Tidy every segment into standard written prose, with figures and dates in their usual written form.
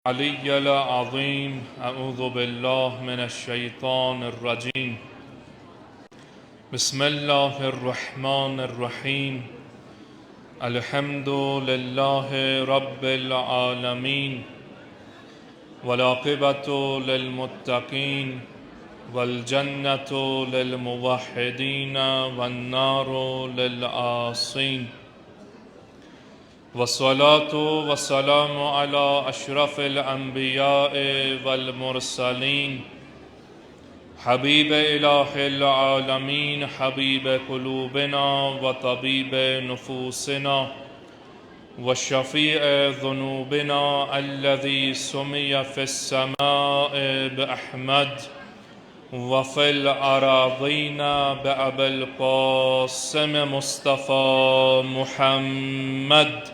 علي العظيم أعوذ بالله من الشيطان الرجيم بسم الله الرحمن الرحيم الحمد لله رب العالمين والعاقبة للمتقين والجنة للموحدين والنار للعاصين والصلاة والسلام على أشرف الأنبياء والمرسلين حبيب إله العالمين حبيب قلوبنا وطبيب نفوسنا وشفيع ذنوبنا الذي سمي في السماء بأحمد وفي الأراضين بأبي القاسم مصطفى محمد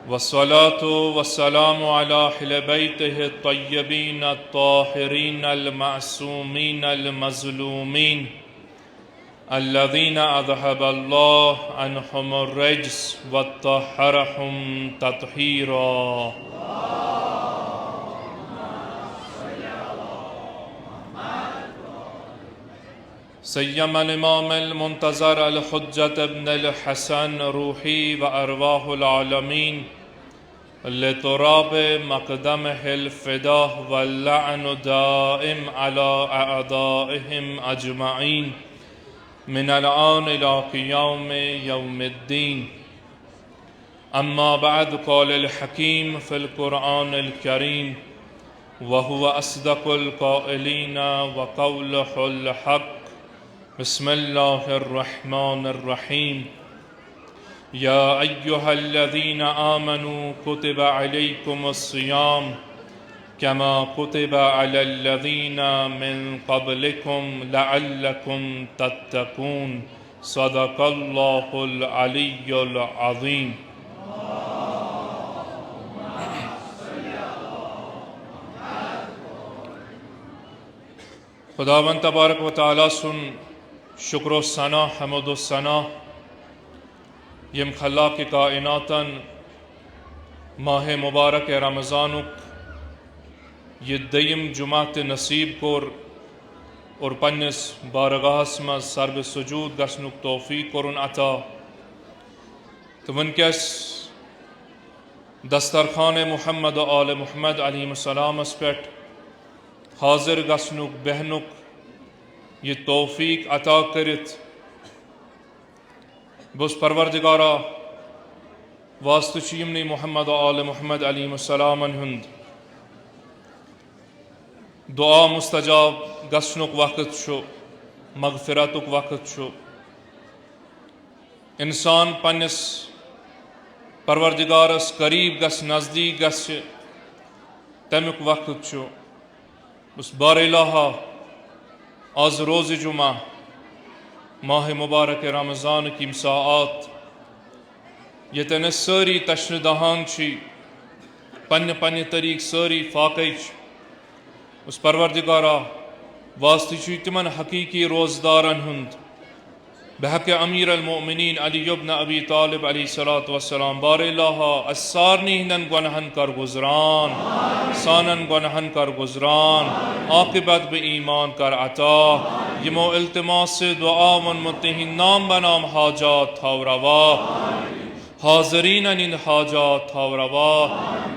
والصلاة والسلام على أهل بيته الطيبين الطاهرين المعصومين المظلومين الذين أذهب الله عنهم الرجس وطهرهم تطهيرا سيما الإمام المنتظر الحجة ابن الحسن روحي وأرواح العالمين لتراب مقدمه الفداء واللعن دائم على أعدائهم أجمعين من الآن إلى قيام يوم الدين. أما بعد، قال الحكيم في القرآن الكريم وهو أصدق القائلين وقوله الحق بسم الله الرحمن الرحيم يا أيها الذين آمنوا كتب عليكم الصيام كما كتب على الذين من قبلكم لعلكم تتقون صدق الله العلي العظيم. खुदावंद तबारक व तआला सुन शुक्र व सना हमद व सना यम खल्ला के कायनातन माह मुबारक रमज़ानुक ये दयम जुमात नसीब कोर और पन्नस बारगाहस मज सर्ब सुजूद गसनुक तौफीक कोरुन अता तो वनकस दस्तरखान मुहम्मद आल मुहम्मद अलैहिस्सलामस पेट हाजिर गसनुक बहनुक ये तौफीक अता करित बस परवरदिगारा वास्तु यमनी मुहम्मद आल मुहम्मद अलैहिस्सलामन हुंद दुआ मुस्तजाब गसनुक वक्त छो मगफिरतुक वक्त छो इंसान पन्नस परवरदिगारस करीब गस नज़दीक गस तमुक वक्त छो उस बारिलाहा आज रोज़ जुमा माह मुबारक रमज़ान की मसाआत यतन सारी तश्न दहान छी पन्न पन्न तरीक सारी फाकच उस परवरदिगारा वास्ते तिमन हकीकी रोज़दारन हुंद बहक अमीर अलमोमिनीन अली इब्न अबी तालिब अलैहिस्सलातु वस्सलाम बारिल्लाहा अस्सारनी हिंदन गुनहन कर गुज़रान सानन गुनहन कर गुज़रान आक़िबत बे ईमान कर अता यमो इल्तिमास से दुआ वन मुत्तहिन नाम बनाम हाजात थावरवा हाज़रीन इन हाजात थावरवा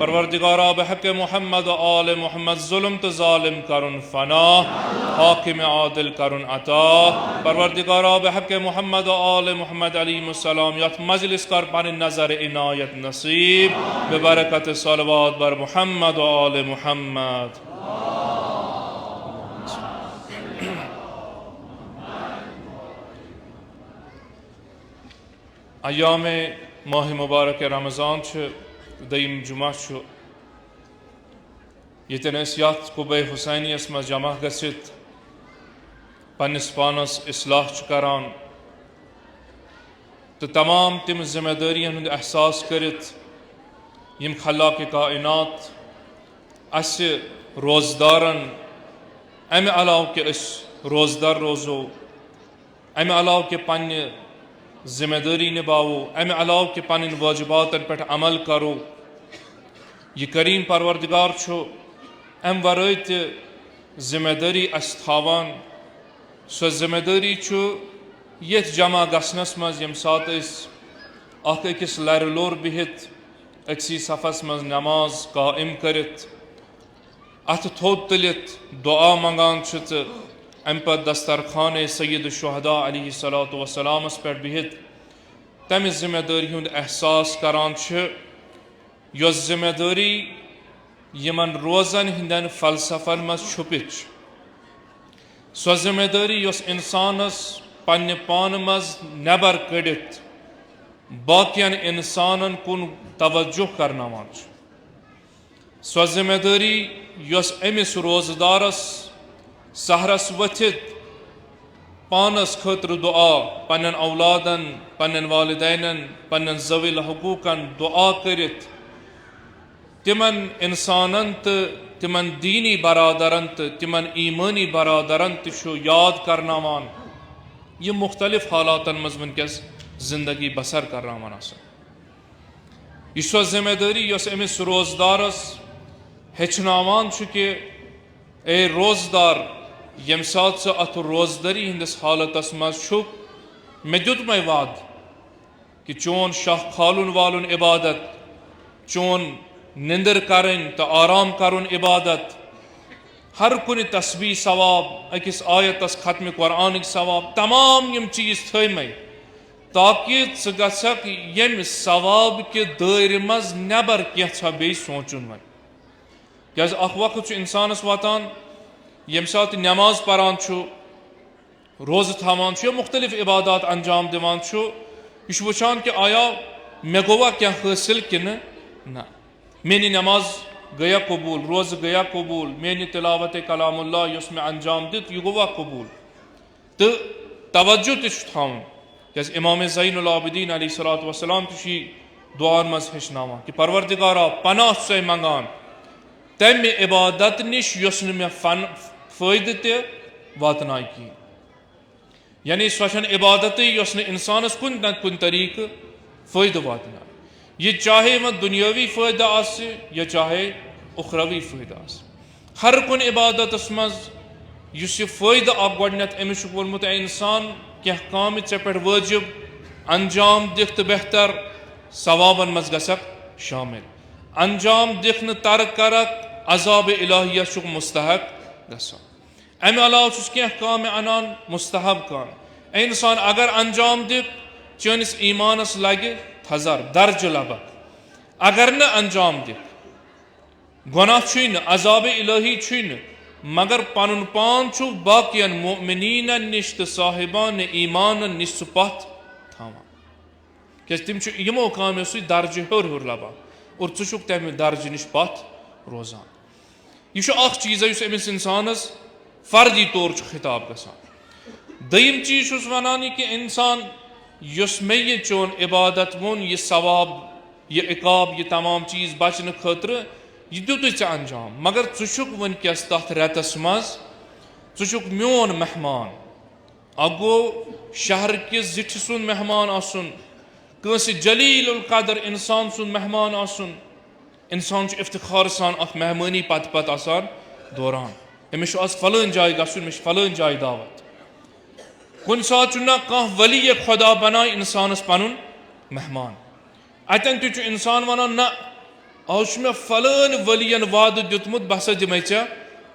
परवरदिगारा बहक मुहम्मद आल मुहम्मद जुल्म तो जालिम करुन फना हाकिम आदिल करुन अता परवरदिगारा बहक मुहम्मद आल मुहम्मद अलैहिस्सलाम यत मजलिस कर पानी नजर इनायत नसीब बेबरकत सलवात बर मुहम्मद आल मुहम्मद। अयाम माह मुबारक रमज़ान दयम जुमा यतन यथ कुबे हुसैनियस मज जमा गसित पन्नस पानस इस्लाह करान तो तमाम तिम जिम्मेदारियन हुंद एहसास करित यम खल्ला के कायनात अस रोज़दारन अमे अलाव के रोज़दार रोज़ो अमे अलाव के पन्ने जिम्मेदारी निभावो, अमे अलाव कि पन्न वाजिबातन पे अमल करो। यह करीम परवरदिगार छो अम वराय त जिम्मेदारी अस थावान। सो जिम्मेदारी छो ये जमा गसनस मज यम सात अख अकिस लर लोर बिहित अक्सी सफस मज नमाज कायम करित अथ थोद तुलित दुआ मंगान तो अम पे दस्तरखान सैयद शुहदा अलैहिस्सलातु वस्सलामस पे बिहित तमि जिम्मेदारी हुंद एहसास करान यस जिम्मेदारी यमन रोजन हिंदन फलसफन मज छुपित सो जिम्मेदारी यस इंसानस पन्ने पान मज नबर कड़ित बाकियन इंसानन कुन तवज्जो करनावान सो जिम्मेदारी यस अमिस रोजदारस सहरस वथित पानस खतर दुआ पन्न औलादन पन्न वालिदैन पन्न ज़विल हुकूकन दुआ करित तिमन इंसानन तो तिमन दीनी बरादरन तो तिमन ईमानी बरादरन तो याद करनावान ये मुख्तलिफ हालातन मज वनकस जिंदगी बसर करनावान यह सो जिम्मेदारी यस अमिस रोजदारस हेचनावान कि ए रोजदार यम सात सो अत रोजदारी हिंदस हालतस मज मे दुत मै वाद कि चोन शाह खालुन वालुन इबादत चोन निंदर करें तो आराम करुन इबादत हर कुन तस्बीह सवाब अकिस आयतस खत्म कुरान सवाब तमाम यम चीज थे मै ताकि गक यम सवाब के दायरे मज नबर क्या बे सोचुन वन क्या अख वक्त इंसानस वातान यम सात नमाज परान रोज़ थावान या मुख्तलिफ इबादत अंजाम दिवान यह वुचान कि आया मे गोवा क्या हासिल कि ना मेरी नमाज गया कबूल रोज़ गया कबूल मेरी तिलावत कलामुल्लाह युस में अंजाम दित यह गोवा कबूल तो तवज्जो तावन क्या इमाम ज़ैनुल आबिदीन अलैहिस्सलातु वस्सलाम तुशी दुआन मज हेचनावा कि परवरदिगारा पनाह से मंगान तम इबादत निश युस मे फ़ायदे ते वातनाय की यानी सो इबादत युस इंसानस कुन न कुन तरीक फ़ायदे वातना ये चाहे वह दुनियावी फ़ायदा आसे या चाहे उखरवी फ़ायदा आसे हर कुन इबादत मज यह फ़ायदा आप गडनत अमिश वोलमुत इंसान क्या काम ऐ पे वाजिब अंजाम दिख तो बेहतर सवाबन मज गसक शामिल अंजाम दिख न तर्क करक अजाब इलाहिया मुस्तहक गसा अमे अलाव क्या काम अनान मुस्तहब काम इंसान अगर अंजाम दिख चनिस ईमानस लगे थजर दर्ज लबक अगर न अंजाम दिख गुनाह अजाब इलाही मगर पनुन पान बाकियन मोमिनीन निश तो साहिबान ईमान निश पथ थावान क्या तिम यमो कामो सु दर्ज हर हर लबान और चुक तम दर्ज निश पथ रोजान यह चीज़ इस अमिस इंसानस फर्दी तौर खिताब गसान दयम चीज वनान कि इंसान युस मे ये चोन इबादत वोन यह सवाब यह इकाब यह तमाम चीज़ बचन खतर यह दुत ऐ अंजाम मगर चुक वनकस तथ रेतस मज चुक मोन मेहमान अगो शहर किस जिठ सुन मेहमान आसन कंस जलील कदर इंसान सुन मेहमान आसन इंसान इफ्तिखार सान अख मेहमानी पत पत आसान दौरान अमिस आज फलान जाय गसुन मे फलान जाय दावत कुन सात ना कह वली खुदा बना इंसानस पनुन मेहमान अतन तु इंसान वनान ना आज मे फलान वलियन वाद दुतमुत बह सा दिमे चे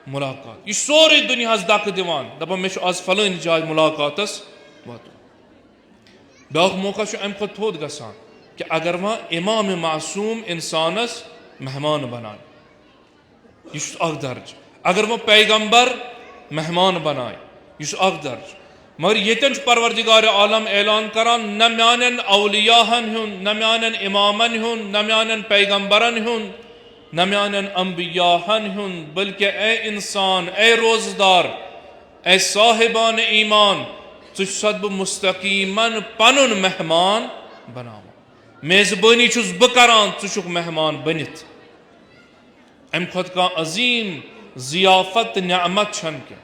मुलाकात यह सोरे दुनिया दक दिवान दपान मे आज फलान जाय मुलाकातस वात बाक मौका अम खुद थोद गसान कि अगर वह इमाम मासूम इंसानस मेहमान बनाए यह दर्ज अगर वह पैगंबर मेहमान बनाए यह दर्ज मगर ये परवरदिगार आलम ऐलान करान न म्यान औलियाहन हुन न म्यान इमामन हुन न म्यान पैगंबरन हुन न म्यान अम्बियाहन हुन बल्कि ए इंसान ए रोजदार ए साहिबान ईमान तुब मुस्तकीमन पनुन मेहमान बनाव मेजबानी बह करान चुक मेहमान बनित अम खुद का अजीम जियाफत नियामत छन के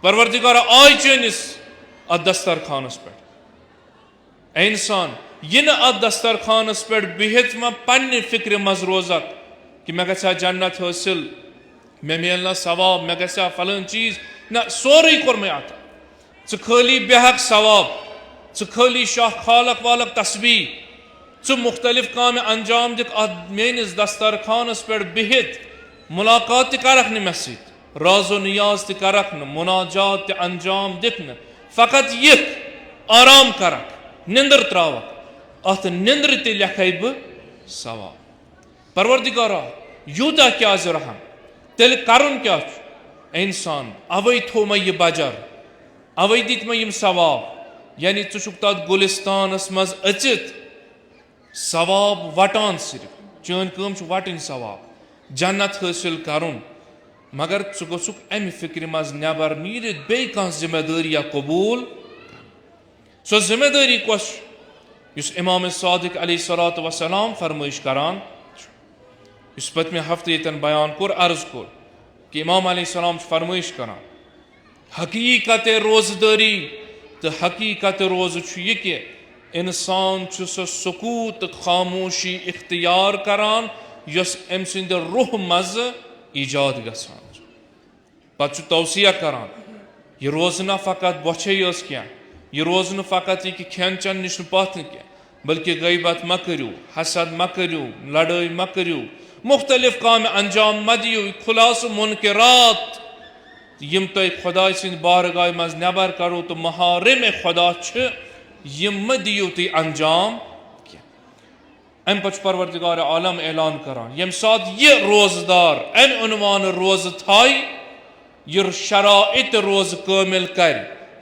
परवरदिगार आय चनिस अत दस्तरखानस पे इंसान यह अत दस्तरखानस पे बिहित व पन्ने फिक्र मज रोजक कि मे गसा जन्नत हासिल, मे मिलना सवाब, मे गसा फलन चीज ना सोरे कोर मे अत च खाली बेहक सवाब, च खाली शाह खालक वालक तस्बीह, च मुख्तलिफ काम अंजाम दिक मेनिस दस्तरखानस पे बिहित मुलाकात करक मे सत, राजो नियाज करक मुनाजात अंजाम दिक फकत यह आराम करक निंदर त्रावक अत निंद्र ते लख बह सवाब। परवरदिगारा यूता क्या रहम तेल करन क्या इंसान अवै थो मे यह बजर, अवै दित मे यम सवाब, यानी चुक तथ गुलिस्तानस मज अचित सवाब वटान, सिर्फ चन कम वटन सवाब, जन्नत हासिल करुन, मगर चु गसुक अमि फिक्र मज नबर नीर बे कह जिम्मेदारी कबूल। सो जिम्मेदारी कस युस इमाम सादिक अलैहिस्सलातु वस्सलाम फरमाइश करान, इस पत्मे हफ्ते यतन बयान कोर अर्ज कोर कि इमाम अलैहिस्सलाम फरमाइश करान हकीकत रोजदारी तो हकीकत रोज यह कि इंसान सो सुकूत खामोशी इख्तियार करान यस अम सिंद रूह मज ईजाद गसान, पत तौसिया करान यह रोज ना फकत बचे क्या, यह रोज न फकत यह कि खेन चन निश पथ क्या, बल्कि गैबत म करू, हसद म करू, लड़ाई म करू, मुख्तलिफ काम अंजाम म दियो, खुलास मुनकरात यम तुम खुदा सिंद बारगाह मज नबर करो तो महारिम खुदा यम म दियो तुम अंजाम। अम पे परवरदिगार आलम ऐलान करान यम साथ यह रोजदार अम उन्वान रोज थाई यह शराइत रोज कामिल कर,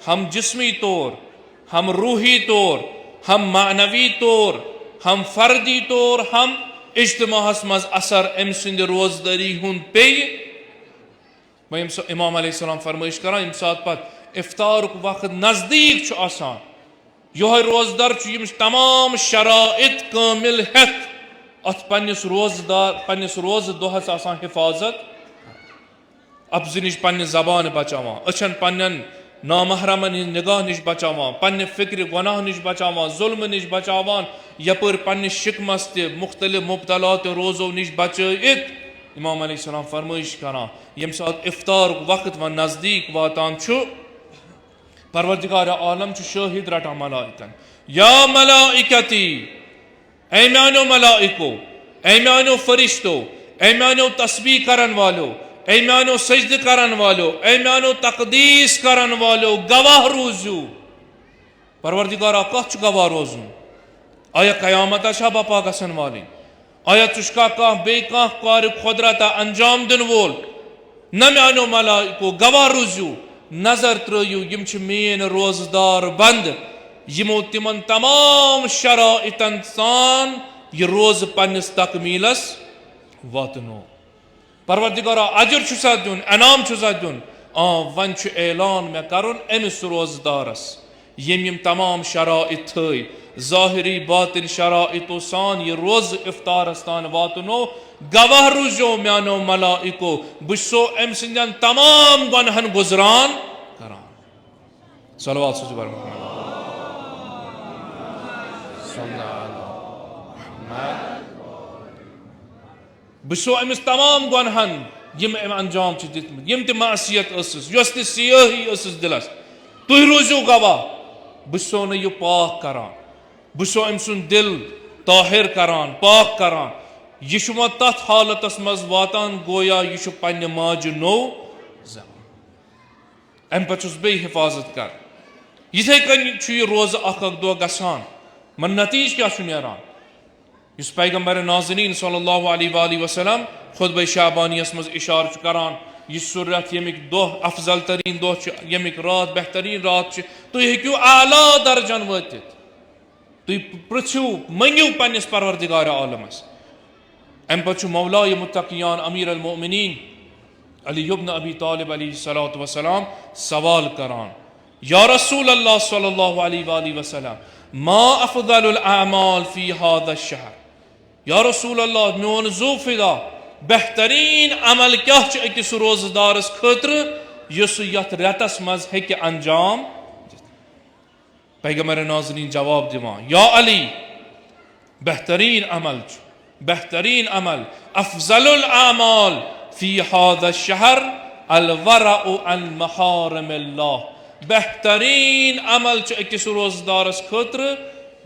हम जिस्मी तौर, हम रूही तौर, हम मानवी तौर, हम फर्दी तौर, हम इज्तिमाहस मज असर अम सिंद रोजदारी हुन पे। इमाम अलैहिस्सलाम फरमाइश करान यम साथ पत इफ्तार वक्त नजदीक आसान यह रोजदार तमाम शराइत कामिल हेत अत पन्निस रोज दोहस आसान हिफाजत, अब्ज निश पन्ने जबान बचावान, अछन पन्न नामहरमन निगाह निश बचावान, पन्ने फिक्र गुनाह निश बचावान, जुल्म निश बचावान, यपर पन्ने शिकमस ते मुख्तलिफ मुब्तलात रोजो निश बचत। इमाम अलैहिस्सलाम फरमाइश करान यम साथ इफ्तार वक्त व नजदीक वातान छु परवरदिगार आलम शाहिद रटा मलाइकन या मलाइकती, ऐ मानो मलाइको, ऐ मानो फरिश्तो, ऐ मानो तस्बीह करन वालो, ऐ मानो सजद करन वालो, ऐ मानो तकदीस करन वालो, गवाह रोजू। परवरदिगारा कछ गवाह रोजू, आया कयामत शा बपा गसन वाली, आया तुष्का कह बे कह कार खुदरता अंजाम दिन वोल, न मानो मलाइको गवाह रोजू, नजर त्रयू यम मेन रोजदार बंद यमो तिमन तमाम शराइतन सान यह रोज पन्निस तकमीलस वातनो। परवरदिगारा अजर छुसा दुन, अनाम छुसा दुन, वन ऐलान मे करुन अमिस रोजदारस यम तमाम शराइत थई ज़ाहिरी बातिन शराइतो सान यह रोज इफ्तारस तान वातनो, गवाह रुजो म्यानो मलाइको बुसो अम सिंदन तमाम गुनहन गुजरान करान। सलवात सुजुबर बुसो अमिस तमाम गुनहन यम अंजाम दितमत, यम त मासियत यस त सियाही दिलस, तुह रोजो गवाह, बुसो न यह पाक करान, बुसो अम सुन दिल ताहिर करान, पाक करान, यह तथ हालतस मज वातान गोया यह पन्ने माज नो जबान। अम पे बे हिफाजत कर, इथे कन रोज अख दो गसान, मन नतीज क्या नेरान इस पैगंबर नाज़रीन सल्लल्लाहु अलैहि वसल्लम खुतबा शाबानियस मज इशार करान यह सुरत यमिक दोह अफजल तरीन दोह यमिक रात बेहतरीन रात तुम हेकू आला दर्जन वतित, तुम पृथ्यू मंगू पन्निस परवरदिगार आलमस। अम पे मौलाए मुत्तकियान अमीर अल मोमिनीन अली इब्न अबी तालिब अलैहिस्सलातु वस्सलाम सवाल करान या रसूल अल्लाह सल्लल्लाहु अलैहि वसल्लम मा अफदलुल अमाल फी हादा शहर, या रसूल अल्लाह मोन ज़ूफिदा बेहतरीन अमल क्या अकिस रोजदारस खतर यस यथ रेतस मज हेक अंजाम। पैगंबर नाज़रीन जवाब दिवान या अली बेहतरीन अमल बेहतरीन अमल अफजलुल आमाल फी हाज़ा शहर अल वरअ अन महारिमिल्लाह। बेहतरीन अमल अकिस रोजदारस खतर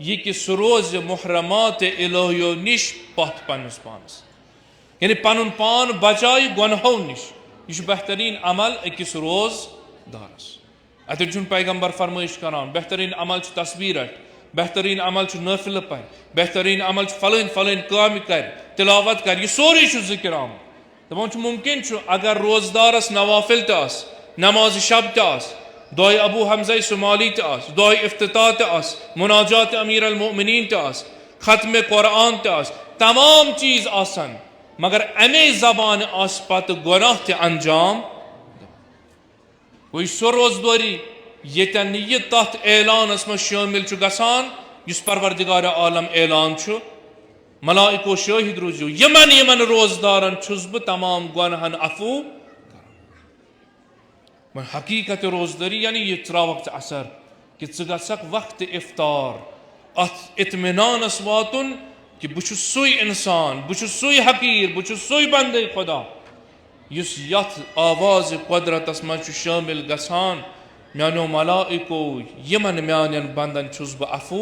यह कि सह रोज मुहरमात इलाहियो निश पथ पन्निस पानस, यानी पनुन पान बचाय गुनहों निश। यह बेहतरीन अमल अकिस रोजदारस। अतन पैगंबर फरमाइश करान बेहतरीन अमल तस्बीर रट, बेहतरीन अमल नफिल पर, बेहतरीन अमल फलन फलन काम कर, तिलावत कर, यह सोरी जिक्र आम। दपान मुमकिन अगर रोजदारस नवाफिल तस, नमाज शब तस, दुआ अबू हमजा सुमाली तस, दुआ इफ्तिताह तस, मुनाजात अमीर अल मोमिनीन तस, खत्म कुरान तस, तमाम चीज आसन, मगर अमे जबान आस पत गुनाह ते अंजाम कोई सो रोजदारी यन यह तथ ऐलानस मज शामिल गसान युस परवरदिगार आलम ऐलान मलाइको शाहिद रूजू यमन यमन रोजदारन छुस बह तमाम गुनहन अफू कर। हकीकत रोजदारी यानी यह त्रावक असर कि गक वक्त इफ्तार अत इत्मिनानस वातुन कि बह सुई इंसान, बह सुई हकीर, बह सुई बंदे खुदा युस यथ आवाज कुदरतस मज शामिल गसान म्यानो मलाइको यमन म्यान बंदन छुस बह अफू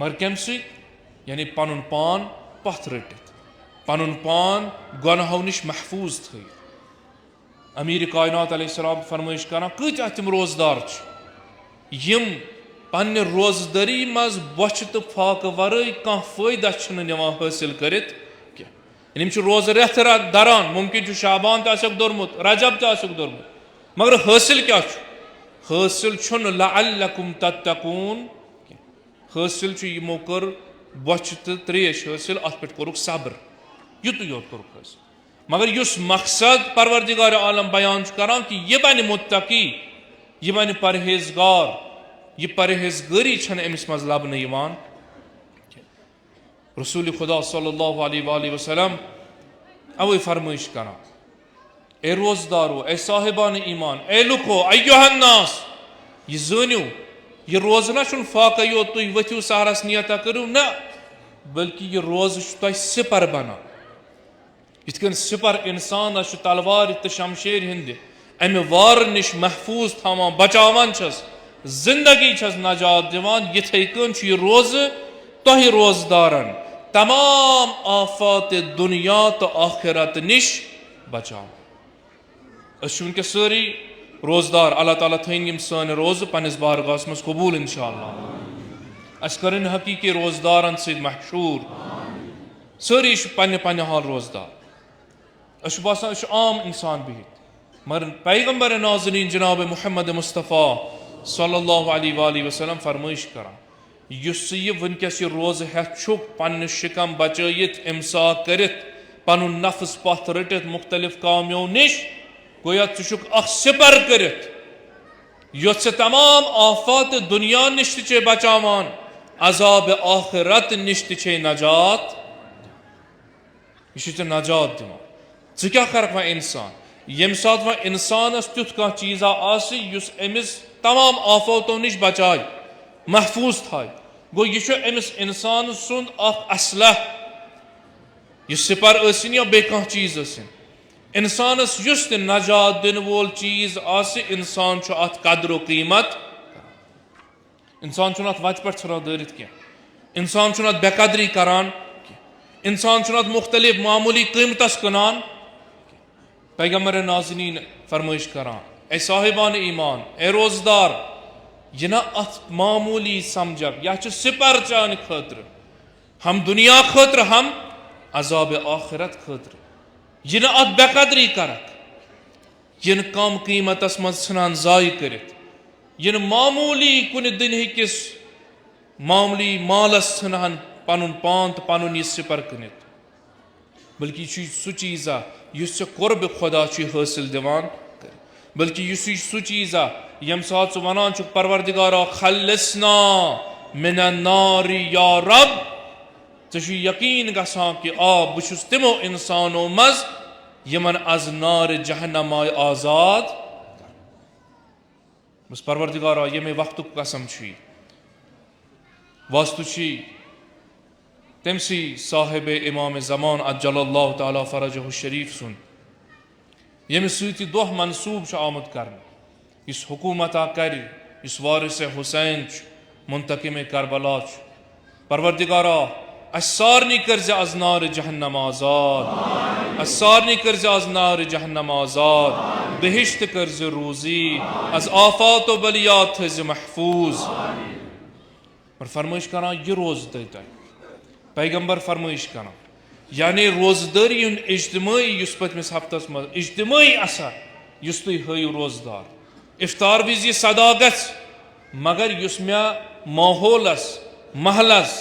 मगर कम यानी पनुन पान पथ रटित, पनुन पान गुनहों निश महफूज थ। अमीर कायनात अलैहिस्सलाम फरमाइश करान कत्या तिम रोजदार यम पन्ने रोजदारी मज बच तो फाक वरई कह फायदा निवान हासिल करित कह। रोज रेत दरान मुमकिन शाबान दोरमुत, रजब दोरमुत, मगर हासिल क्या हासिल लअल्लकुम तत्तकून, हासिल यमो कर बच तो त्रेश हासिल अत पे कोरुक सब्र, युत योत कोरुक हासिल। मगर युस मकसद परवरदिगार आलम बयान करान कि यह बन मुत्तकी, यह बन परहेजगार, यह परहेजगारी अमिस मज लबन यवान। रसूल खुदा सल्लल्लाहु अलैहि वसल्लम अवे फरमाइश करान ए रोजदारो, ए साहिबान ईमान, ए लुको, अय्युहन्नास, यह जानियो यह रोजना फाका यो तुम वथियो सहरस नियता करू ना, बल्कि यह रोज तुम सिपर बना। इत सिपर इंसान तलवार तो शमशेर हिंद अमे वार निश महफूज थवान बचावान छस, जिंदगी छस नजात दिवान। यथे कन यह रोज तुह रोजदारन तमाम आफात दुनिया तो आखिरत निश बचाव। वनकस सारी रोजदार अल्लाह ताला थन यम सान रोज पन्निस बारगाहस मज कबूल इंशाअल्लाह। अस करन हकीकी रोजदारन से महशूर, सारी पन्ने पन्ने हाल रोजदार। अस बासान आम इंसान बिहित, मगर पैगंबर नाज़रीन जनाब मुहम्मद मुस्तफ़ा सल्लल्लाहु अलैहि वसल्लम फरमाइश करान युस यह वनकस यह रोज हेथ पन्न शिकम बचयित इमसाक करित पनुन नफ्स पथ रटित मुख्तलिफ कामों निश गोया सिपर करित युस तमाम आफात दुनिया निश चे बचावान, अजाब आखिरत निश चे नजात, यह नजात दिवान। ज क्या कर वह इंसान यम सात वह इंसानस तुथ कह चीज़ा आस अमिस तमाम आफातों निश बचाए महफूज थाय, गो यह अमिस इंसान सुंद असलह, यह सिपर इन या बे कह चीज इन इंसानस युस नजात दिन वोल चीज आस इंसान अत कदर कीमत, इंसान अत वत पे हाँ दरित कह, इंसान अत बेकदरी करान, इंसान अत मुख्तलिफ मामूली कीमतस कनान। पैगंबर नाज़रीन फरमाइश करान ए साहिबान ईमान, ए रोजदार, यह ना अत मामूली समझक, यह सिपर चान खतर, हम दुनिया खतर, हम अजाब आखिरत खतर। यह ना अत बेकदरी करक, यह कम कीमतस मज सान जाय करित, यह मामूली कुन दिन किस मामूली मालस सान पनुन पान तो पनुन यह सिपर कनित, बल्कि सह चीज़ा युस कुर्ब खुदा हासिल दिवान कर, बल्कि सह चीज़ा यम सात वनान परवरदिगारा खल्लिसना मिनन नारी या रब, यकीन गसान कि आ बह तिमो इंसानों मज यमन अज नार जहन्नम आजाद। बस परवरदिगारा ये वक्त कसम वास्तु तमसी साहिब इमाम ज़मान अज्जलल्लाहु ताला फरजहु शरीफ सुन यम सती दोह मनसूब आमुद कर हुकूमत कर वारिस हुसैन मुंतकिम करबला परवरदिगारा सारनी कर अज नार जहन्नम आज़ाद सारनी कर अज नार जहन्नम आज़ाद बहिश्त कर रोज़ी अज आफात व बलियात महफूज और फरमाइश करा यह रोज़ दे पैगम्बर फरमाइश करा यानी रोज़दारी इज्तमाई पतमिस हफ्तस मज इज्तमाई असर तुम हयु रोज़दार इफ्तार विज सदा गस मगर मे माहौलस महलस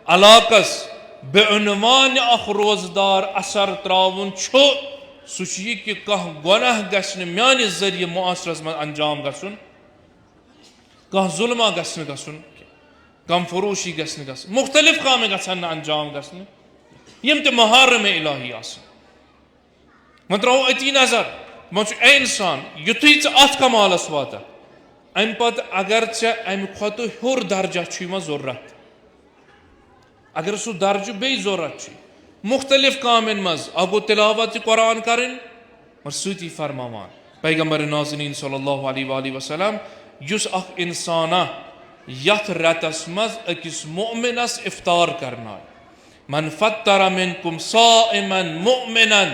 अलाकस बेअनवान अख रोज़दार असर त्रावन सह कि कह गुनाह गश्न म्यान जरिए मुआसरस मज अंजाम गसुन कह जुल्मा गश्न गसुन कम फरोशी गश्न गस मुख्तलिफ काम गसन अंजाम गश्न यम ते मुहर्रम इलाही आसन मन त्रो अती नजर मन ए इंसान युथुई अत कमालस वात अम पत अगर चे अम खुद हुर दर्जा जरूरत अगर सह दर्ज बे जरूरत मुख्तलिफ कामन मज अगो तिलावत कुरान करें और सती फरमावान पैगम्बर नाज़रीन सल्लल्लाहु अलैहि वसल्लम युस अख इंसाना यथ रतस मज अकिस मोमिनस इफ्तार करना मन फत्तर मिनकुम साइमन मुमिनन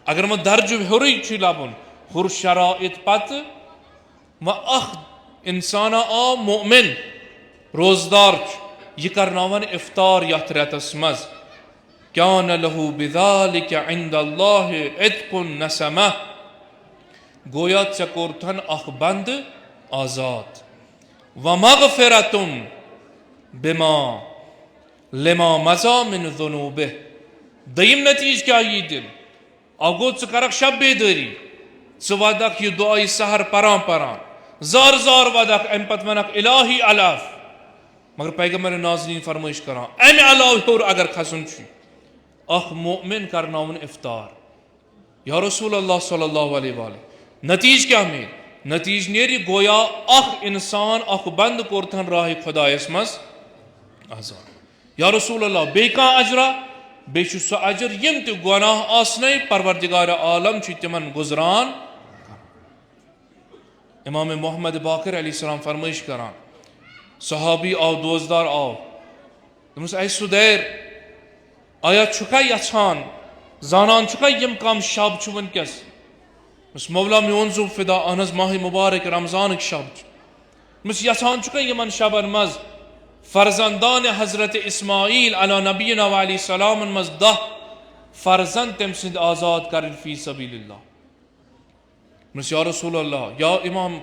अगर वह दर्ज हुरी लबन हुर शराइत पत व अख इंसाना आ मोमिन रोजदार यह करनावन इफ्तार यथ रतस मज क्यान लहू बिज़ालिक इंदल्लाहि इत्कुन नसमा गोया चकोरथन अख बंद आजाद व मगफिरतुम बिमा लिमा मज़ा मिन ज़ुनूबिह दयिम नतीज क्या ये दिन अगो करक शब बेदारी वदक यह दुआ सहर परान परान जार जार वदक अम पत वनक इलाही अलाफ मगर पैगम्बर नाज़रीन फरमाइश करा अम अलाव हुर अगर खसन अख मोमिन करनावन इफ्तार या रसूल अल्लाह सल्लल्लाहु अलैहि वसल्लम नतीज क्या मेल नतीज नेरी गोया अख इंसान अख बंद कोरथन राह खुदायस मज आजाद या रसूल अल्लाह बे कह अजरा बे सह अजर यम ते गुनाह आसने परवरदिगार आलम तिमन गुजरान इमाम मोहम्मद बाकर अलैहिस्सलाम फरमाइश करान सहाबी आओ दोजदार आओ दोपस ऐ सुदैर आया छुका यछान जानान छुका यम कम शब वनकस मौला मोन जु फिदा अहनज माह मुबारक रमजान शब यछान छुका यमन शबन मज फर्जंदान हजरत इस्माइल अला नबीना व अलैहि सलाम मज 10 फर्जंद तम सिंद आजाद कर फी सबीलिल्लाह या रसूल अल्लाह या इमाम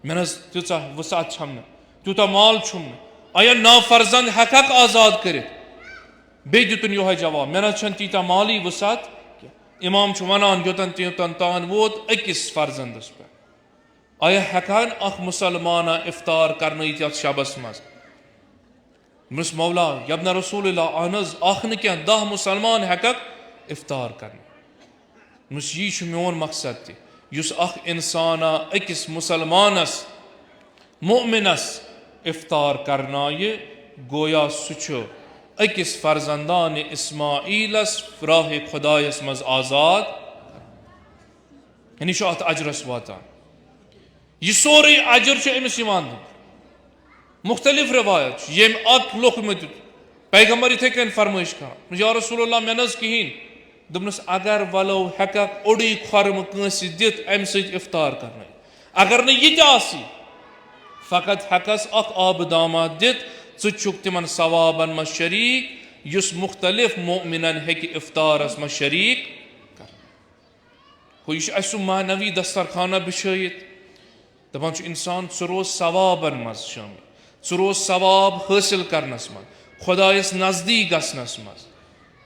मेनस तीचा वसात छम तूता माल छुम आया ना फर्जंद हक आजाद कर बे दुन यो जवाब मेन तीता माली वसात इमाम वनान योतन त्योतन तान वोत अकिस फर्जंदस पे आया हकान अख मुसलमाना इफ्तार कर शबस मज मौला यबन रसूल अहनज अख न क्या 10 मुसलमान हकक इफ्तार कर यह मोन मकसद तुस अख इंसाना अकिस मुसलमानस मोमिनस इफ्तार करनाय गोया सह अकिस फर्जंदान इस्माइलस राह खुदायस मज आजाद यानी अत अजरस वातान यह सोरे अजर अमिस मुख्तलिफ रवायत यम अक लोकमत पैगम्बर इथे कन फरमाइश कर या रसूलुल्लाह मे नज कहीं दोपनस अगर वलो हकक ओडी खरम कंस दित अम सत इफ्तार कर अगर न यह फ़कत हकस अख आब दामा दित ुक तिमन सवाबन मज शरीक युस मुख्तलिफ मोमिनन हेक इफ्तारस मज शरीक कर यह मानवी दस्तरखाना बिछाइत दपान इंसान रोज सवाबन मज शामिल रोज सवाब हासिल करनस मज खुदायस नजदीक गसनस मज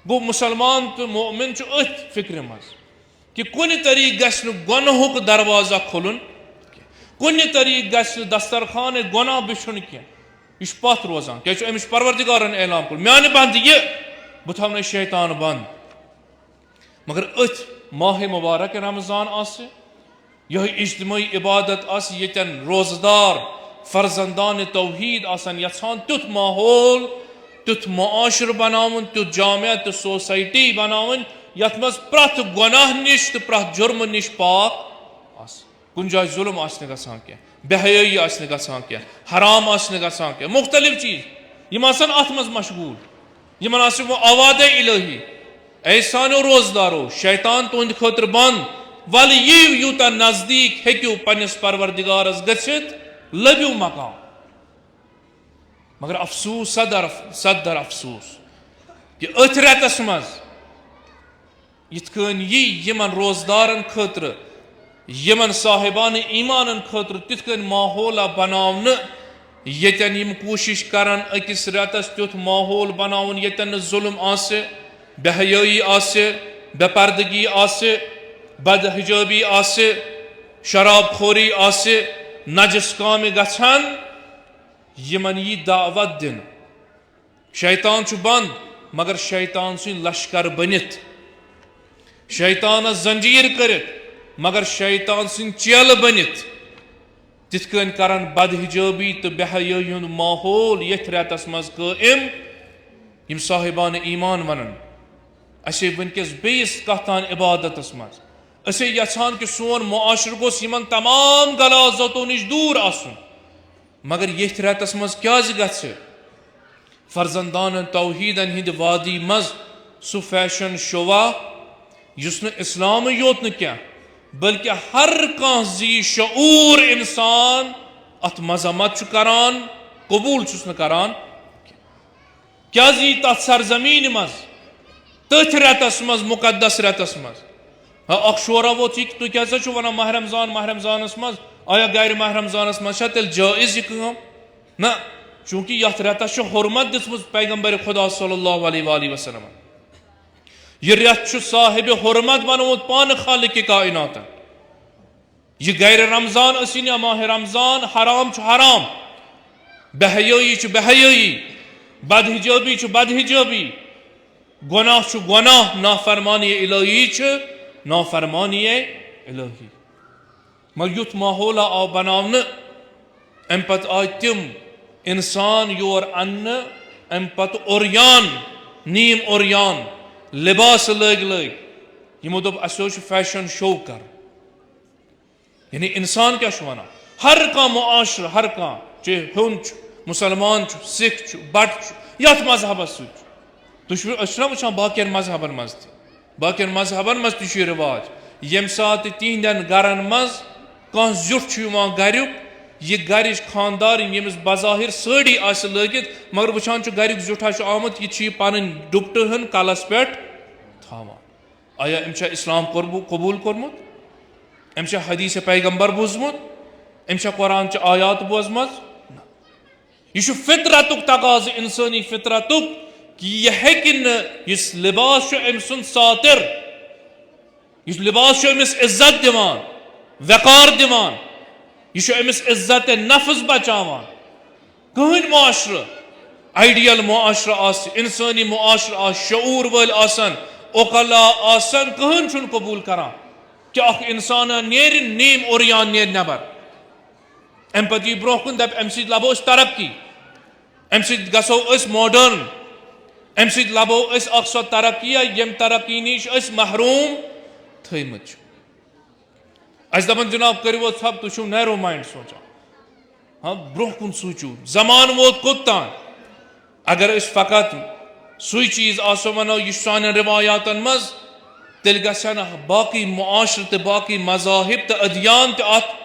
गो मुसलमान तो मोमिन अथ फिक्र मज कि कुन तरीक गश्न गुनाहुक दरवाजा खुलन कुन तरीक गश्न दस्तरखान गुनाह बिछुन क्या यह पथ रोजान क्या अमिस परवरदिगारन ऐलान कोर म्यान बंद यह बह थवन शैतान बंद मगर अथ माह मुबारक रमजान यह इज्तिमाई इबादत आस यतन रोजदार फर्जंदान तौहीद आसन यछान तुथ माहौल तुथ मुआशर बनावन तुथ जामिया तो सोसाइटी बनावन यथ मज प्रथ गुनाह निश तो प्रथ जुर्म निश पाक आस कुन जाय जुल्म आसने गसान क्या बेहयाई आसने गसान क्या हराम आसने गसान क्या मुख्तलिफ चीज यम आसन अथ मज मशगूल यमन आस वो आवादे इलाही ऐसानो रोजदारो शैतान तुंद खतर बंद वल यीव यूता नजदीक हेक्यू पन्निस परवरदिगारस गछित लबियो मकाम मगर अफसूस सदर अफसूस कि अथ रेतस मज यिथकन यमन रोजदारन खतर यमन साहिबान ईमान खतर तिथकन माहौल बनावन यतन यम कोशिश करान अकिस रेतस तुथ माहौल बनावन यतन जुल्म आसे बेहयाई आसे बेपर्दगी आसे बदहिजाबी आसे शराबखोरी आसे नजस काम गछान यमन यी दावत दिन शैतान छु बंद मगर शैतान सुन लश्कर बनित शैतान जंजीर करित मगर शैतान सुन चेल बनित तिथकन करन बदहिजाबी तो बेहयाई हुंद माहौल यथ रेतस मज कायम यम साहिबान ईमान वनन असे वनकस बेस कथान इबादतस मज असे यछान कि सोन मुआशर गोस यमन तमाम गलाजतों निश दूर आसुन मगर यथ रेतस मज क्या गछ फर्जंदान तौहीदन हिंद वादी मज सु फैशन शोवा युस न इस्लाम योत न क्या बल्कि हर कह जी शऊर इंसान अत मजम्मत करान कबूल चुस न करान क्या जी तथ सरजमीन मज तथ रेतस मज मुकद्दस रेतस मज अख शोरा वो थी तु क्या वन माह रमजानस मज आया गैर माह रमजानस मज तेल जायज यह ना चूंकि यथ रेतस हुर्मत दिसमुज पैगंबर खुदा सल्लल्लाहु अलैहि वसल्लम यह रेत साहिब हुर्मत बनोत पान खालिक कायनात यह गैर रमजान असिन या माह रमजान हराम हराम बेहयाई बेहयाई बदहिजाबी बदहिजाबी गुनाह गुनाह नाफरमानी इलाही नाफरमानी इलाही मगर युथ माहौल आव बनावन अम पत आय तिम इंसान योर अन्न अम पत ओरियान नीम ओरियान लिबास लग यमो दोप असो फैशन शो कर यानी इंसान क्या वना हर कह मुआशर हर कह चे हुन मुसलमान सिख बट यथ मजहबस सह वो बाकियन मजहबन मज बाकियन मजहबन मज तह रिवाज यम सात तिहंदन गरन मज कह जुट गरुक यह गरिच खानदार यमिस बज़ाहिर साड़ी लगित मगर वुचान गरिक जुठा आमुत यह पन दुपट हन कलस पे थावान आया अम इस्लाम कबूल कोरमुत अम हदीस पैगंबर बोजमुत अम कुरान आयात बोजमज यह फितरतुक तकाज इंसानी फितरतुक कि यह इस लिबास अम सुन सातिर इस लिबास अमिस इज्जत दिवान वकार दिवान यह अमिस इज्जत नफ्स बचावान कहन मुआशर आइडियल मुआशर आस इंसानी मुआशर आस शऊर वल आसन ओकला आसन कहन छुन कबूल करान कि अख इंसान नेर नीम ओरियान नेर नबर अम पत यह ब्रोह कुन दप अम सत लबो तरक्की अम सत गसो मॉडर्न अम सत लबो अख सो तरक्की यम तरक्की निश महरूम थमत अस दपन जनाब करो सब तुम नैरो माइंड सोचा हाँ ब्रोह कुन सोचू जमान वोत कोतान अगर फकत सुई चीज आसो वनो यह सान रिवायातन मज तेल गसन बाकी मुआशर तो बाकी मजाहिब तो अदियान तो अत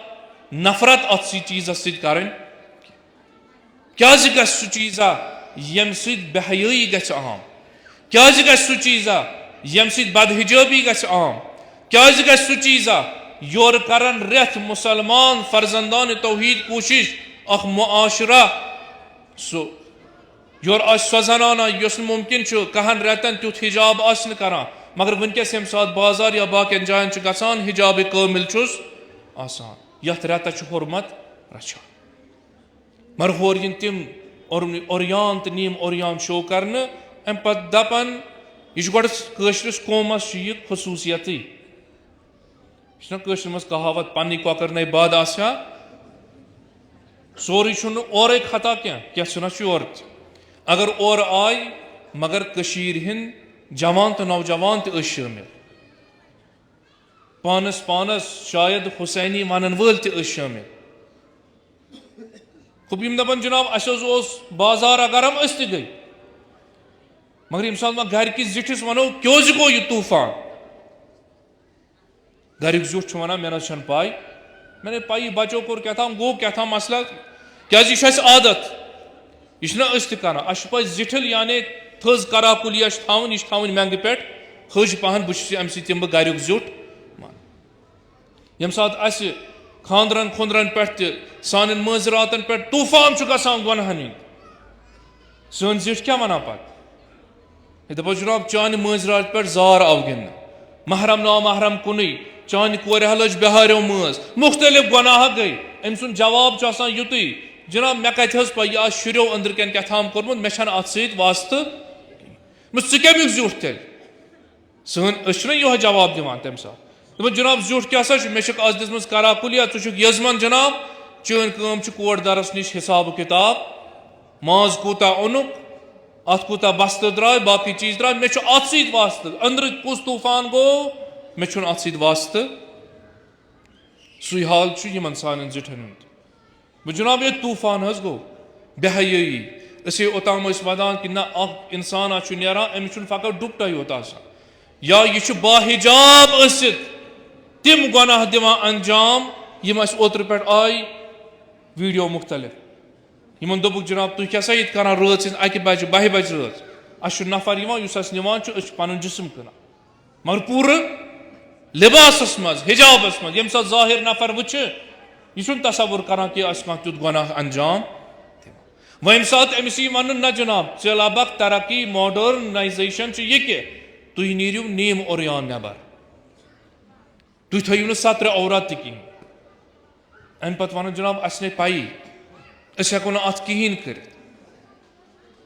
नफरत अत चीज कर क्या सह चीजा यम बेहयाई गछ आम क्या सह चीजा यम बदहिजाबी गछ आम क्या सह चीजा योर करन रेथ मुसलमान फर्जंदान तौहीद कोशिश अख मुआशरा सो योर सो जनाना युस मुमकिन कहन रेतन तुथ हिजाब आसन करान मगर वनकस यम सात बाजार या बाकियन जायन गसान हिजाब कामिल आसान यथ रेत हुर्मत रचान मगर होर इन तिम ओरियान तो नीम ओरियान शो कर अम पत दपन यह गोश्रिस कौमस यह खसूसियत मज कहावत पन्नी कौकर नई बाद आसा सोरी और खता क्या और अगर और आय मगर कशीर हिंद जवान तो नौजवान तो शामिल पानस पानस शायद हुसैनी वन वल तो शामिल खुब यम दपन जनाब अस बाजार अगर हम अस गई मगर यम सात घर किस जिठिस वनो क्यों गो यह तूफान घरिक जुट वन मे न पाई मैंने पाई बचो कोर क्या गो क्या मसला क्या यह आदत यह कर पे जिठिल यानी थज कराकुल यह थवन मेंग पे हज पहन बह तम घरिक जुट यम सात खानदरन खुंदरन पे सान माजरातन पे तूफान गसान गुनहन सन जिठ क्या वन पे दपो जनाब चान माजरात पे जार आव गिन महरम ना महरम कुन चान कोर लज बिहारो मज मुख्तलिफ गुनाह गई अम सुन जवाब युत जनाब मे कत पे यह शुरो अंदर कन क्या कोर्मुत मे अत सस्त कमिक जुट तेल सन यह जवाब दिवान तम सात दप जनाब जुट क्या मे आज दिम कराकुलिया षुक यजमान जनाब चन कम कोट दरस नश हिसाब किताब माज कूता ओनुक अत कूता बस्त द्राय बाकी चीज द्राय मे अत वास्त अंदर कुस तूफान गो मे अत वास्त सु हाल सान जिठन जनाब ये तूफान गो बेहयाई अस ओताम वदान कि ना इंसान नान अमिस फकत डुपटा योत या यह बाहिजाब तिम गुनाह दिवान अंजाम यम ओतर पे आय वीडियो मुख्तलिफ इन दोपुक जनाब तुम क्या ये कर रात अक बज 12 बज रात अस नफर निवान पन जिसम कना मगर पूरे लिबास मज हिजाबस मज यम सा जाहिर नफर वुच यह तस्वुर कर कि तुत गुनाह अंजाम वह यम सात अमिस वन ना जनाब ऐ लबक तरक्की मॉडर्नाइजेशन यह कि तुम नीरू नीम ओरियान नबर तुम थो सत्र औरत तह अम पे वन जनाब अस पाई हेको अत कहें कर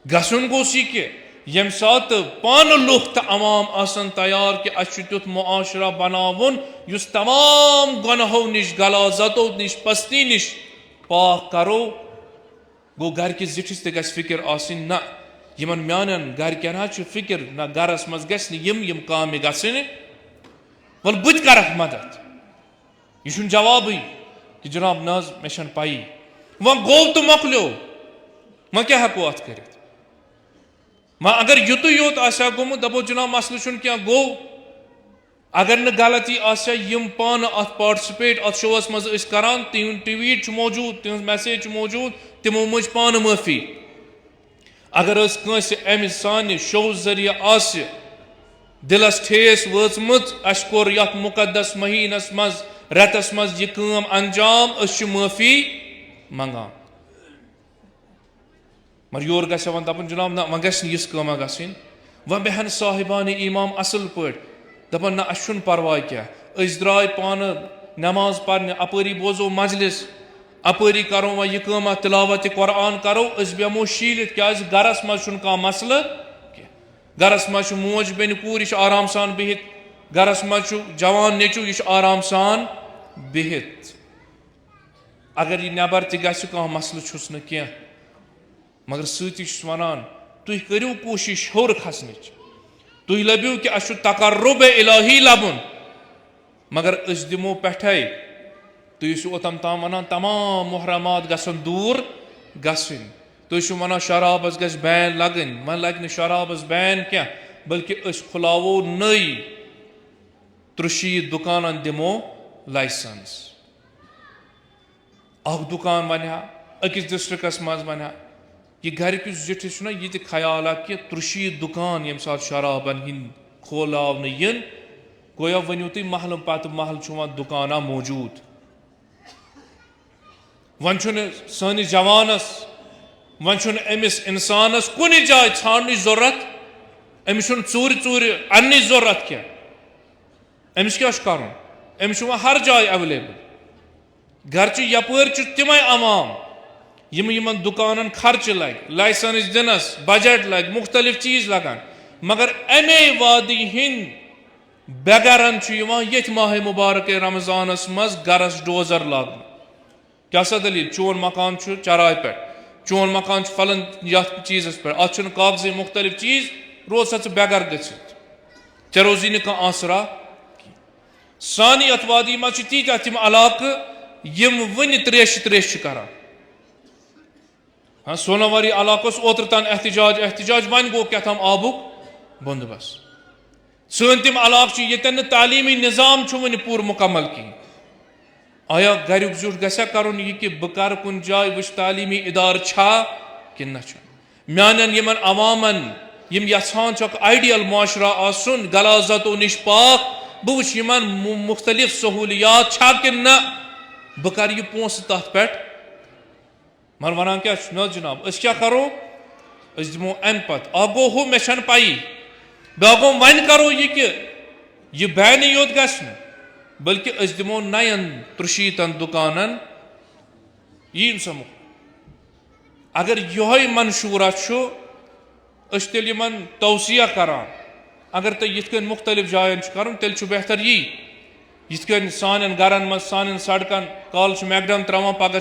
गसन गोस यह कि यम सात पान लुख तो अवाम आसन तैयार कि अस तुथ मुआशरा बनावन युस तमाम गुनाहों निश गलाजतों निश पस्ती निश पाक करो गो घर किस जिठिस ते गस फिक्र आसिन ना यमन म्यानन घर क्या फिक्र ना गरस मज गस यम काम गसन वल बुत करक मदद यह जवाब कि जनाब नाज मे पाई वह गो तो मकलो वह क्या हेको अत कर वह अगर युत योत आसा गोमुत दपो जनाब मसल क्या गो अगर न गलती आसा यम पान अत पार्टिसिपेट अत शोस मज करान तिहद ट्वीट मौजूद तिहद मैसेज मौजूद तिमो मज पान माफी अगर अमि सान शो जरिए आस दिलस ठेस वचमुत अस कोर यत मुकद्दस महीनस मज रतस मज यह काम अंजाम अस माफी मंगान मगर योर गस वन दपन जनाब ना वह गस यस कामा गसन वह बेहन साहिबान इमाम असल पे दपन ना अस परवाह क्या द्राय पान नमाज पढ़ने अपरी बोजो मजलिस अपरी करो वह यह कामा तिलावत कुरान करो बेमो शीलित क्या गरस मज मसल गरस मज मोज बेन कूर यह आराम सान बिहित गरस मज जवान नेचु यह आराम सान बिहित अगर यह नबर तह मसल न क्या मगर सती वनान तुम करू कोशिश हर खसन तुम लभ्यू कि अस तकर्रुब इलाही लबन मगर अस दिमो पे तुम ओतम ताम वनान तमाम मुहरमात गसन दूर गसन तुम वनान शराबस गस बैन लगन वह लग शराबस बैन क्या बल्कि अस खुलावो नई 3 दुकान दिमो लाइसेंस अख दुकान वन अकिस डिस्ट्रिक्टस मज वन यह घर किस जिठिस यह ख्याल कि 3 दुकान यम सात शराबन हिंद खोलावन इन गोया वनु तुम महल पत महल दुकाना मौजूद वन सानिस जवानस वन अमिस इंसानस कुन जाय छान जरूरत अमिस चूर चूर अन जरूरत क्या अमिस क्या कर अमिस हर जाय अवेलेबल घर यपर तिम अवाम यम दुकान खर्च लग लाइसेंस दिनस बजट लग मुख्तलिफ चीज लगान मगर अमे वादी हिंद बेगरन ये माह मुबारक रमजानस मज गरस डोजर लागन क्या सा दलील चोन मकान चराय पे चोन मकान फलन चीज़ पे अत कागज मुख्तलिफ चीज़ रोज सा बेगर गे रोजी न कह आसरा सानी अत वादी मज तीजा तम इलाक यम वन त्रेश करान हाँ सोनावारी इलाकस ओत्र तान एहतजाज वन गो क्या तम आबुक बंदोबस्त सन तम इलाक ये तालीमी निज़ाम वन पूर मुकम्मल कहीं आया घर जुट गसा करुन यह कि बह कर कुन जाय वुच तालीमी इदार छा कि न म्यानन यमन अवामन यम यछान आइडियल माशरा आसुन गलाजतो निश पाक बह वुच यमन मुख्तलिफ सहूलियात छा कि न बह कर यह पोंस तथ पे मगर वनान क्या न जनाब अस क्या करो अस दिमो अम पत गो हु मे छन पाई बागो वन करो यह कि यह बैन योत गस बल्कि अस दिमो नयन त्रुशीतन दुकानन यीन समो अगर यह मंशूरा अस तेल यमन तौसिया करान अगर तो ये मुख्तलिफ जायन कर तेल बेहतर ये सान गरन मज सान सड़कन कल मैकडम त्रावान पगह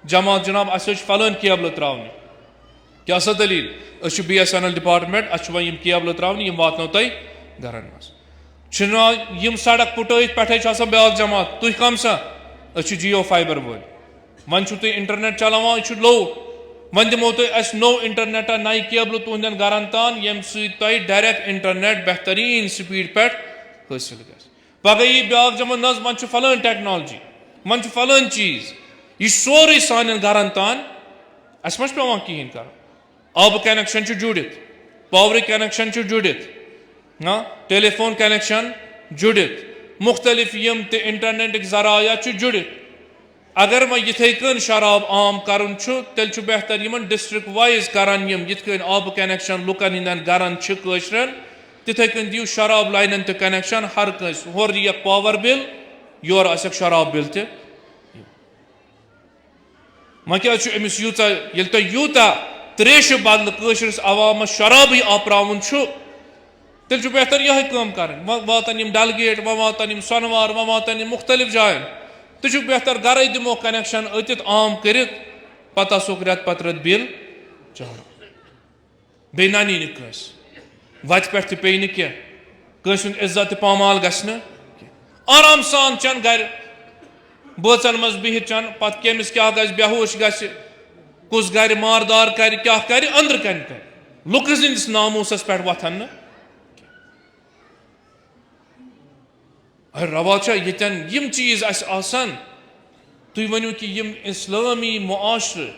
जमात जनाब अस फलान केबल त्रावने क्या सा दलील अस BSNL डिपार्टमेंट अस वन केबल त्रावने यम वातनो तय गरन मज यम सड़क पुटैत पे ब्या जमात तुह कम सा अस जियो फाइबर वल वन तुम इंटरनेट चलावान यह लो वन दिमो तुस नो इंटरनेटा नई केबल तुहदन गरन तान यम सह डायरेक्ट इंटरनेट बेहतरीन स्पीड पे हासिल ग पगह यी ब्या जमात नज वन फलान टेक्नोलॉजी वन फलान चीज यह सोरे सान गरन तान अस मह पेवान कहें कर आब कनेक्शन जुड़ित पावर कनेक्शन जुड़ित हाँ टेलीफोन कनेक्शन जुड़ित मुख्तलिफ यम ते इंटरनेट जराया जुड़ित अगर वह ये कन शराब आम करन तेल बेहतर यमन डिस्ट्रिक्ट वाइज करान यम ये आब कनेक्शन लुकन हिंदन गरन कशरन तिथे कन दियो शराब लाइन तो कनेक्शन हर कस होर दियक पावर बिल योर आसक शराब बिल ते वह क्या अमिस यूता ये तो यूता त्रेश बदल कशरस अवामस शराबी आपरावन तेल बेहतर यह कम कर वातन यम डलगेट वह वातन यम सनवार वह वातन यम मुख्तलिफ जायन तो बेहतर गर दिमो कनेक्शन अतित आम कर पता सोक रेत पत रेत बिल चाह बे नानी नस वत पे पे कस इज्जत पामाल गसन आराम सान चन गर बोचन मज बिहित चन पत कमिस क्या गस बेहोश गस कुस गर मारदार कर क्या कर अंदर कन कर लुक सिंदिस नामूसस पे वथन रवा ये यम चीज आसान तुम वनो कि यम इस्लामी मुआशर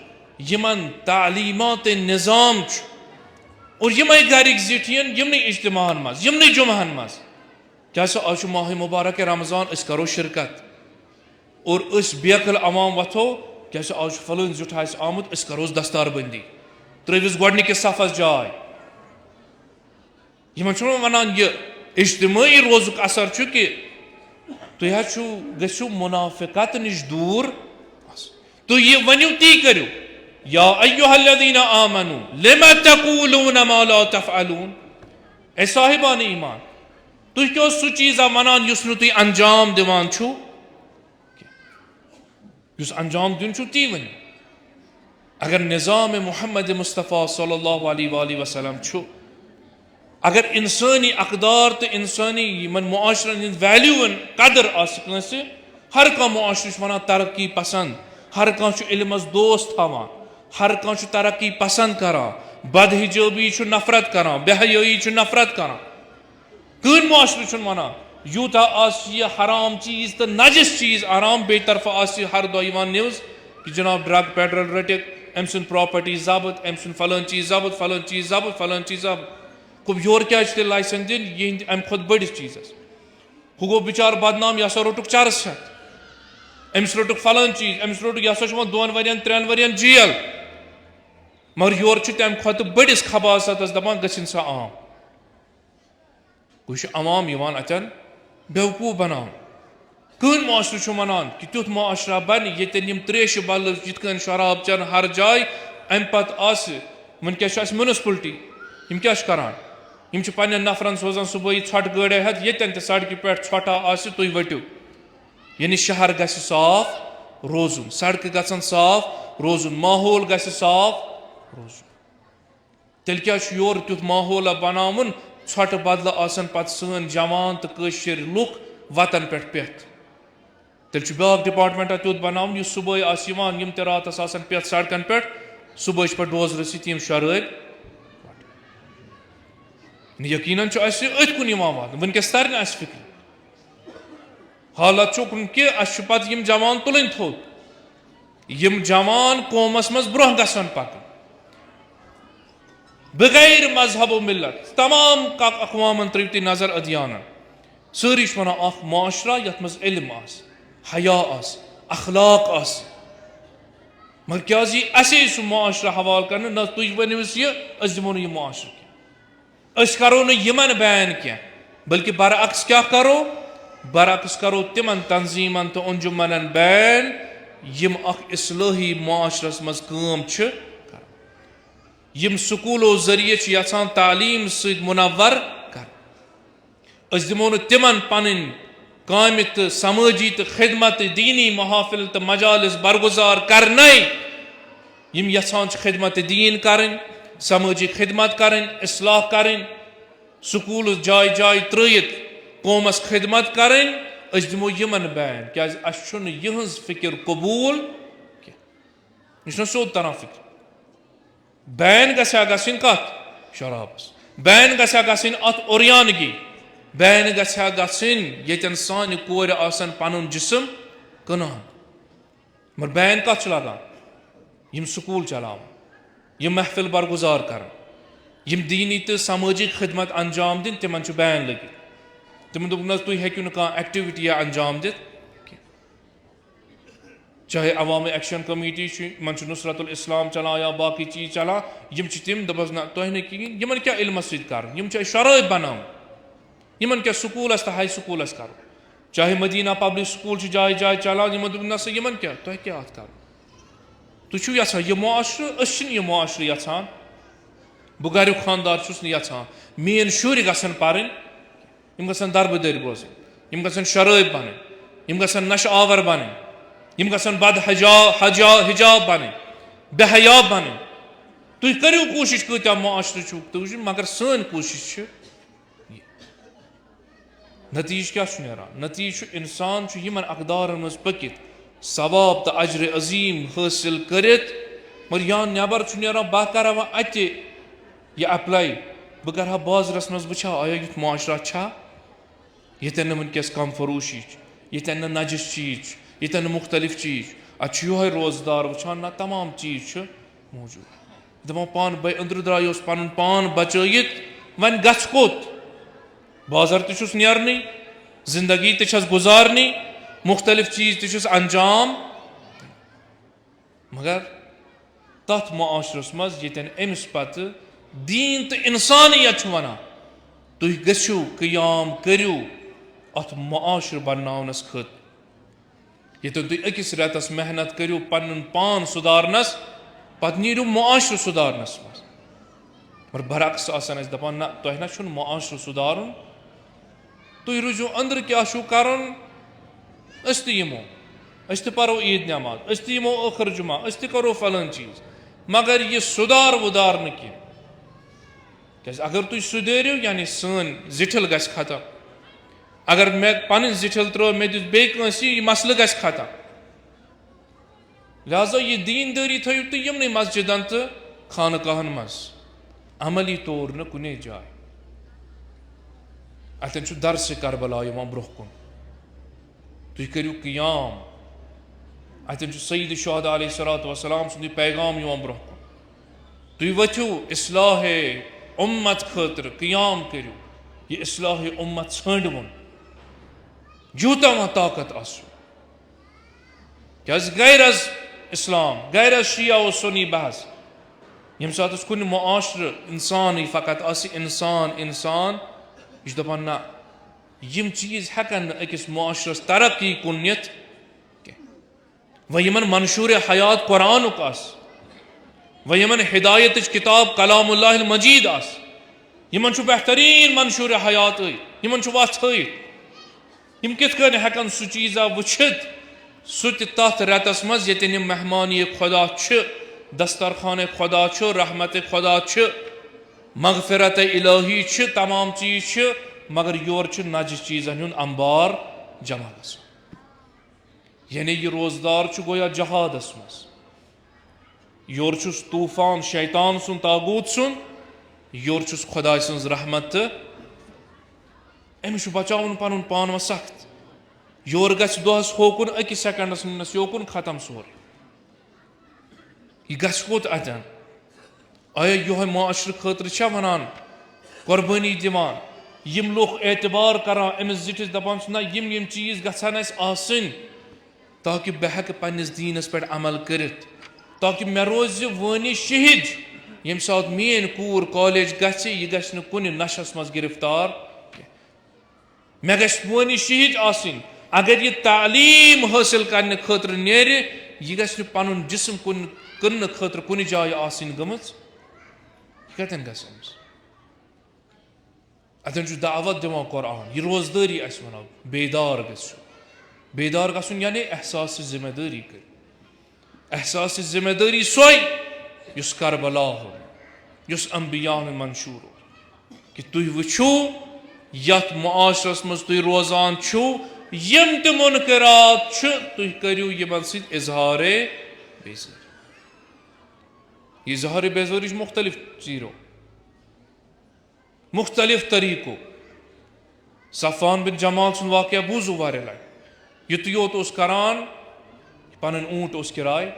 यमन तालीमात निज़ाम और यमे गरिक जिठियन यमन इज्तिमान मज यमन जुमहन मज क्या आज माह मुबारक रमजान अस करो शिरकत और अस बेकल अवाम वथो क्या आज फलन जुठ आमुत अस करो दस्तारबंदी त्रिस गोडनिकस सफस जाय यमन वनान यह इज्तिमाई रोजुक असर कि तुम गो मुनाफिकत निश दूर तो ये वनु ती करो या अय्युहल्लज़ीना आमनू लिमा तक़ूलून मा ला तफ़अलून ए साहिबान ईमान तुम क्यों सु चीज़ा वनान युस नु तुम अंजाम दिवान छु युस अंजाम दिन छु ती वन अगर निज़ाम मुहम्मद मुस्तफ़ा सल्लल्लाहु अलैहि वसल्लम छु अगर इंसानी अकदार तो इंसानी मन मुआशरन वैल्यून कदर आस हर कह मुआशर वन तरक्की पसंद हर कह इल्मस दोस्त थवान हर कह तरक्की पसंद करान बदहिजाबी नफरत करान बेहयाई नफरत करान कन मुआशर वन यूता हराम चीज तो नजिस चीज आराम बे तरफ हर दह न्यूज कि जनाब ड्रग पेड्रल रटिक अम सुन प्रॉपर्टी जबत अम सुन फलान चीज जबत फलान चीज जबत फलान चीज जबत कुब योर क्या लाइसेंस दिन ये अम खुद बड़िस चीज हु गो बिचार बदनाम यह रोटुक चरस अमिस रोटुक फलान चीज अमिस रोटुक यह 2 वरियन 3 वरियन जेल मगर योर तम खुद बड़िस खबासत दपान गसिन सा आम कुछ अवाम अतन बेवकूफ बनान कन माशर वनान कि तुथ माशरा बन ये यम त्रेश बल ये शराब चन हर जाय अम पे वन क्या म्यूनसिपलिटी यम क्या करान यम च पन्न नफरन सोजान सुबह छट गड़े हेत यतन ते सड़क पे छटा आसि तुई वटियो यानी शहर गस साफ रोजुन सड़क गसन साफ रोजुन माहौल गस साफ रोजुन तेल क्या योर तुथ माहौल बनावन छट बदल आसन पत सन जवान तो कशिर लुक वतन पे पेथ तेल ब्याक डिपार्टमेंटा तुथ बनावन यह सुबह आसमान यम ते रातस आसन पेथ सड़कन पे सुबह पे डोजर सम शराब यकीनन अथ कुन वात वनकस तर न फिक्र हालत चुन कि पे यम जवान तुलन थोद यम जवान कौमस मज ब्रोह गसन पकन बगैर मजहब मिलत तमाम अकवामन त्रिवति नजर अदियान सारी वन माशरा यथ मज इल्म आस हया आस अखलाक आस मगर क्या असे सह माशरा हवाल कर न तुम वनिस यह दिमो यह माशर अस करो न यमन बैन क्या बल्कि बरअक्स क्या करो बरअक्स करो तिमन तंजीमन तो अंजुमन बैन यम इस्लाही माशरस मज काम यम स्कूलो जरिए यचान तालीम सद मुनव्वर कर दिमो न तिमन पन काम तो समाजी तो खिदमत दीनी महाफिल तो मजालिस बरगुजार करन यम यचान खिदमत दीन करें समाजी खिदमत करें इस्लाह करें स्कूल जाय जाय त्रित कौमस खिदमत करें दिमो यमन बैन क्या यहज फिक्र कबूल यह सोद तरह फिक्र बैन गसा गसिन कत शराबस बैन गसा गसिन अत ओरियानगी बैन गसा गसिन यतन सान कोर आसन पनुन जिस्म कनान मगर बैन कत लगान यम स्कूल चलावन यम महफिल बरगुजार कर यम दीनी तो समाजी खिदमत अंजाम दिन तिमन बैन लगे तिमन दोप तुम हेक्यू न एक्टिविटी अंजाम दित चाहे अवाम एक्शन कमेटी मन नुसरतुल इस्लाम चला या बाकी चीज चला यम तिम दपस ना तुह न कहें यमन क्या इल्म सत कर यम शराब बनाव यमन क्या स्कूल तो हाई स्कूल करो चाहे मदीना पब्लिक स्कूल जाय जाय चलान यमन दोप नसा यमन क्या तुह क्या अत कर तुम यहां यह माशर यह माशर यहां बह घर खानदार यहां मेन शुर गसन पर गसन दरबदर बोजन यम गसन शराब बन यम गसन नश आवर बन यम गसन बद हिजाब बन बेहया बन तुम करो कोशिश कत्या माशर तुझ मगर सन कोशिश नतीज क्या नतीज इंसान यमन अकदार मज पकित सवाब तो अजर अजीम हासिल करित मगर या नबर बह कर अत यह अप्लाई बह कर बाजरस मज वुचा आया युथ माशरा छा यतन न वनकस कम फरोशी यतन न नजस चीज यतन न मुख्तलिफ चीज अत योह रोजदार वुचान ना तमाम चीज मौजूद दपान पान अंदर द्राय पन पान बचत वन गछ कोत बाजार तुस नेरनी जिंदगी तस गुजारनी मुख्तलिफ चीज तस अंजाम मगर तथ माशरस मज यतन अमिस पत दीन तो इंसानियत वना तुह गो क़याम करो अत माशर बनस खत यतन तुम अकिस रेतस मेहनत करो पन पान सुधारनस पत नीरू माशर सुधारनस मज मगर बरअक्स आसान दपान ना तुह ना माशर सुधारुन तुम रूजो अंदर क्या करन अस यमो अस परो ईद नमाज अस यमो आखिर जुमा अस करो फलान चीज मगर यह सुधार वुधार न क्या अगर तुम सुधेरियो यानी सन जिठल गस खत्म अगर मे पन जिठल त्रो मे दिस बेस यह मसल गस खत्म लिहाजा यह दीनदारी थो तुम यमन मस्जिदन तो खानकाहन मज अमली तौर न कुने जाय अतन दरस करबला ब्रोह कुन तुम करो क़याम अतन सईद शुहदा अलैहिस्सलातु वस्सलाम सुंद पैगाम ब्रोह कुन तुम वथो इस्लाह उम्मत खतर क़याम करो यह इस्लाह उम्मत षंडवन यूता वह ताकत आसो क्या गैर अज इस्लाम गैर अज शिया व सुन्नी बहस यम सात कुन माशर इंसान फ़कत इंसान इंसान यह दपान ना यम चीज हेकन अकिस माशरस तरक्की कुन नित वह यमन मंशूर हयात कुरान आस वह यमन हिदायत किताब कलामुल्लाह मजीद आस यमन छु बेहतरीन मंशूर हयात यमन छु वथ यम कित कन हेकन सु चीजा वुछित सु तथ रेतस मज यतन मेहमानी खुदा छ दस्तरखान खुदा छ रहमत खुदा छ मगफिरत इलाही छ तमाम चीज छ मगर योर छ नज चीजन हुन अंबार जमा गसन यानी ये रोजदार छ गोया जहादस मज योर छुस तूफान शैतान सुन तागूत सुन योर छुस खुदा सन्ज रहमत अमिस बचावन पन पान सख्त योर गस दोहस होकुन अकिस सेकंडस मिनस योकुन खत्म सोर यह गस कोत अतन आया यो माशर खतर छा वनान कुर्बानी दिवान यम लोग एतबार करान अमिस जिटिस दपान ना यम चीज गसान आसन ताकि बह हेक पन्निस दीनस पे अमल करित ताकि मे रोज वानी शहीद यम सात मेन कूर कॉलेज गि यह गि कुन नशस मज गिरफ्तार मे गि शहीद आसन अगर यह तालीम हासिल करने खतर नेर यह गि पन जिस्म कन खतर कुन जाय आसन गमच कतन गस अतन दावत दिवान कुरान यह रोजदारी अस वनो बेदार गसन यानी एहसास जिम्मेदारी कर एहसास जिम्मेदारी सोई युस करबला हो युस अंबिया मंशूर कि तुह वुछू यत मुआशरस मज तुह रोजान छु यम त मुनकरात छु तुह करियो यमन सित इजहार बेजारी इजहार बेजारी मुख्तलिफ चीजों मुख्तलिफ तरीकों सफान बिन जमाल सुन वाक़या बूजू वारे लट युत योत उस करान पन ऊंट उस किराय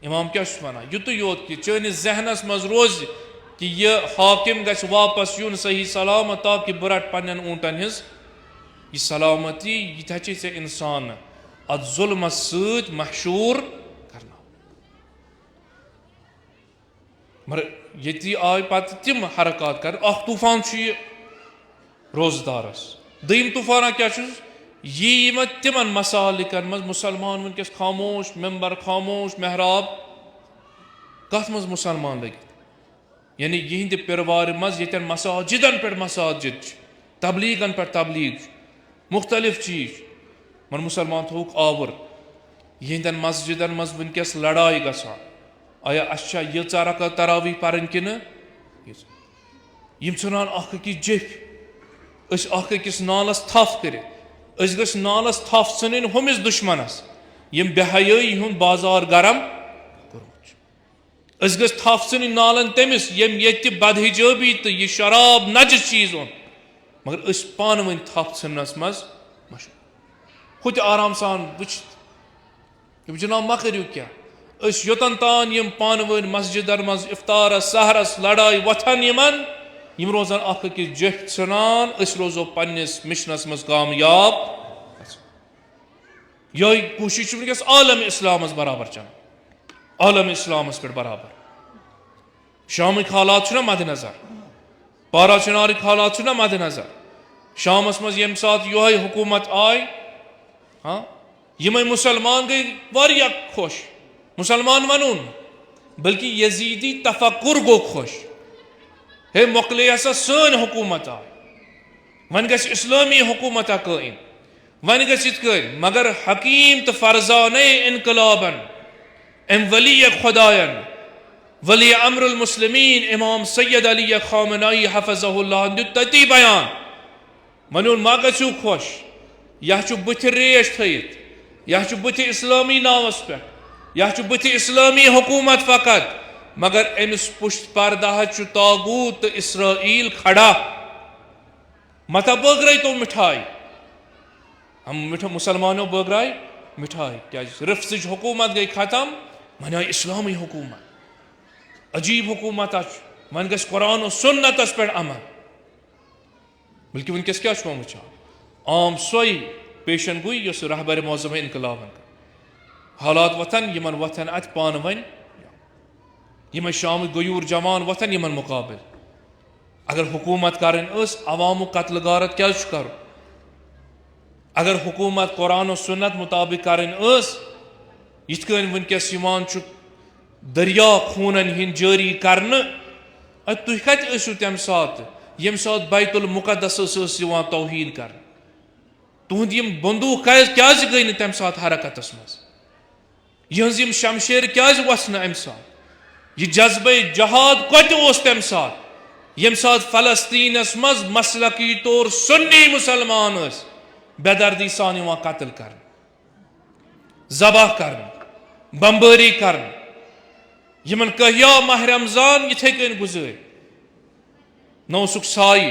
इमाम क्या वन युत योत कि चनिस जहनस मज रोज कि यह हाकिम गछ वापस यून सही सलामत ताकि बह रट पन्न ऊंटन हिज यह सलामती यह हे इंसान अत जुल्मस सत महशूर करना मगर ये आय पत तिम हरकत कर तूफान रोजदारस दम तूफाना क्या यह तिमन मसालिकन मज मुसलमान वनकस खामोश मेंबर खामोश महराब कथ मज मुसलमान लगित यानी यहंद पिरवार मज यन मसाजिदन पे मसाजिद तबलीगन पे तबलीग मुख्तलिफ चीज मन मुसलमान थोक आवर यहंदन मस्जिदन मज वनकस लड़ाई गसान आया अच्छा यह रका तरावी पर्न कि ान अकिस जेफ अकिस नालस थफ कर नालस थफ सन हमिस दुश्मनस यम बेहयाई हुंद बाजार गरम कोर्मुत थफ सन नालन तमिस यम ये बदहिजाबी तो यह शराब नजस चीज ओन मगर पान वन थफ सनस मज हुत आराम सान वुच जनाब मा करियो क्या योतन तान यम पान वन मस्जिदन मज इफ्तारस सहरस लड़ाई वथन यम रोजान अकिस जेफ सनान रोजो पन्निस मिशनस मज कामयाब यही कोशिश वनकस आलम इस्लामस बराबर चन आलम इस्लामस पे बराबर शामिक हालात मद्देनजर पारा चिनारिक हालात मद्देनजर शामस मज यम सात योहे हुकूमत आय हाँ यम मुसलमान गई वारिया खुश मुसलमान वनुन बल्कि यजीदी तफक्कुर गो खुश हे मोकले हसा सन हुकूमत आय वन गस इस्लामी हुकूमत कायम वन गस मगर हकीम तो फरजान इनकलाबन एम वली खुदायन वली अमरुल मुस्लिमीन इमाम सैयद अली खामनाई हफज़हुल्लाह तती बयान वनुन मा गु खुश यह बुथ रेश थत यह बुथ इस्लामी नावस पे यह बुथ इस्लामी हुकूमत फ़कत मगर अमिस पुष्ट पर्दा तागूत इसराइल खड़ा मता बगराई तो मिठाई हम मुसलमानों बगराई मिठाई क्या रिफ्स हुकूमत गई खत्म मना इस्लामी हुकूमत अजीब हुकूमत वन गस कुरान सुन्नतस पे अमल बल्कि वनकस क्या वो आम सोई पेशन गुई यस रहबर मौजम इनकलाबन हालात वथन यमन वथन अत पान वन यम शाम गयूर जवान वथन यमन मुकाबिल अगर हुकूमत करन अवाम कत्ल गारत क्या कर अगर हुकूमत कुरान सुन्नत मुताबिक करन यिथ कन वनकस दरिया खूनन हिंद जारी करन तुह कत ٲसिو तम सात यम सात बैतुल मुकद्दस तौहीद कर तुहद यम बंदूक क्या गई न तम सात हरकतस मज यहज यम शमशेर क्या वस न अम सात यह जज्बे जहाद कत तम सात यम सात फलस्तीनस मज मसलकी तौर सुन्नी मुसलमान बेदर्दी सान कत्ल कर जबह कर बम्बारी कर यमन कहिया माह रमजान इथे कन गुजर नौसुक साई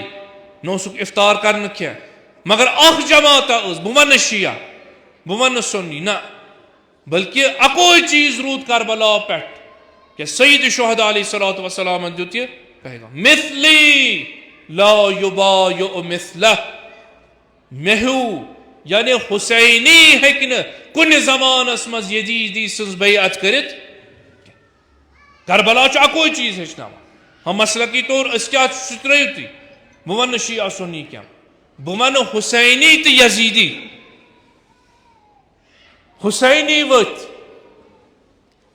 नौसुक इफ्तार कर क्या मगर अख जमाता बह वन शिया बह वन सुन्नी ना बल्कि अकोई चीज रूद करबला पे क्या सईद शुहदा अलैहिस्सलातु वस्सलाम दुत यह पैगाम मिथली ला युबायु मिथला मेहू यानी हुसैनी हेकन कुन जमानस मज यजीदी सज बैअत करित करबला अकोई चीज हेचना हम मसलकी तौर क्या त्रो ती बह वन शिया सुन्नी क्या बह वन हुसैनी तो यजीदी हुसैनी वत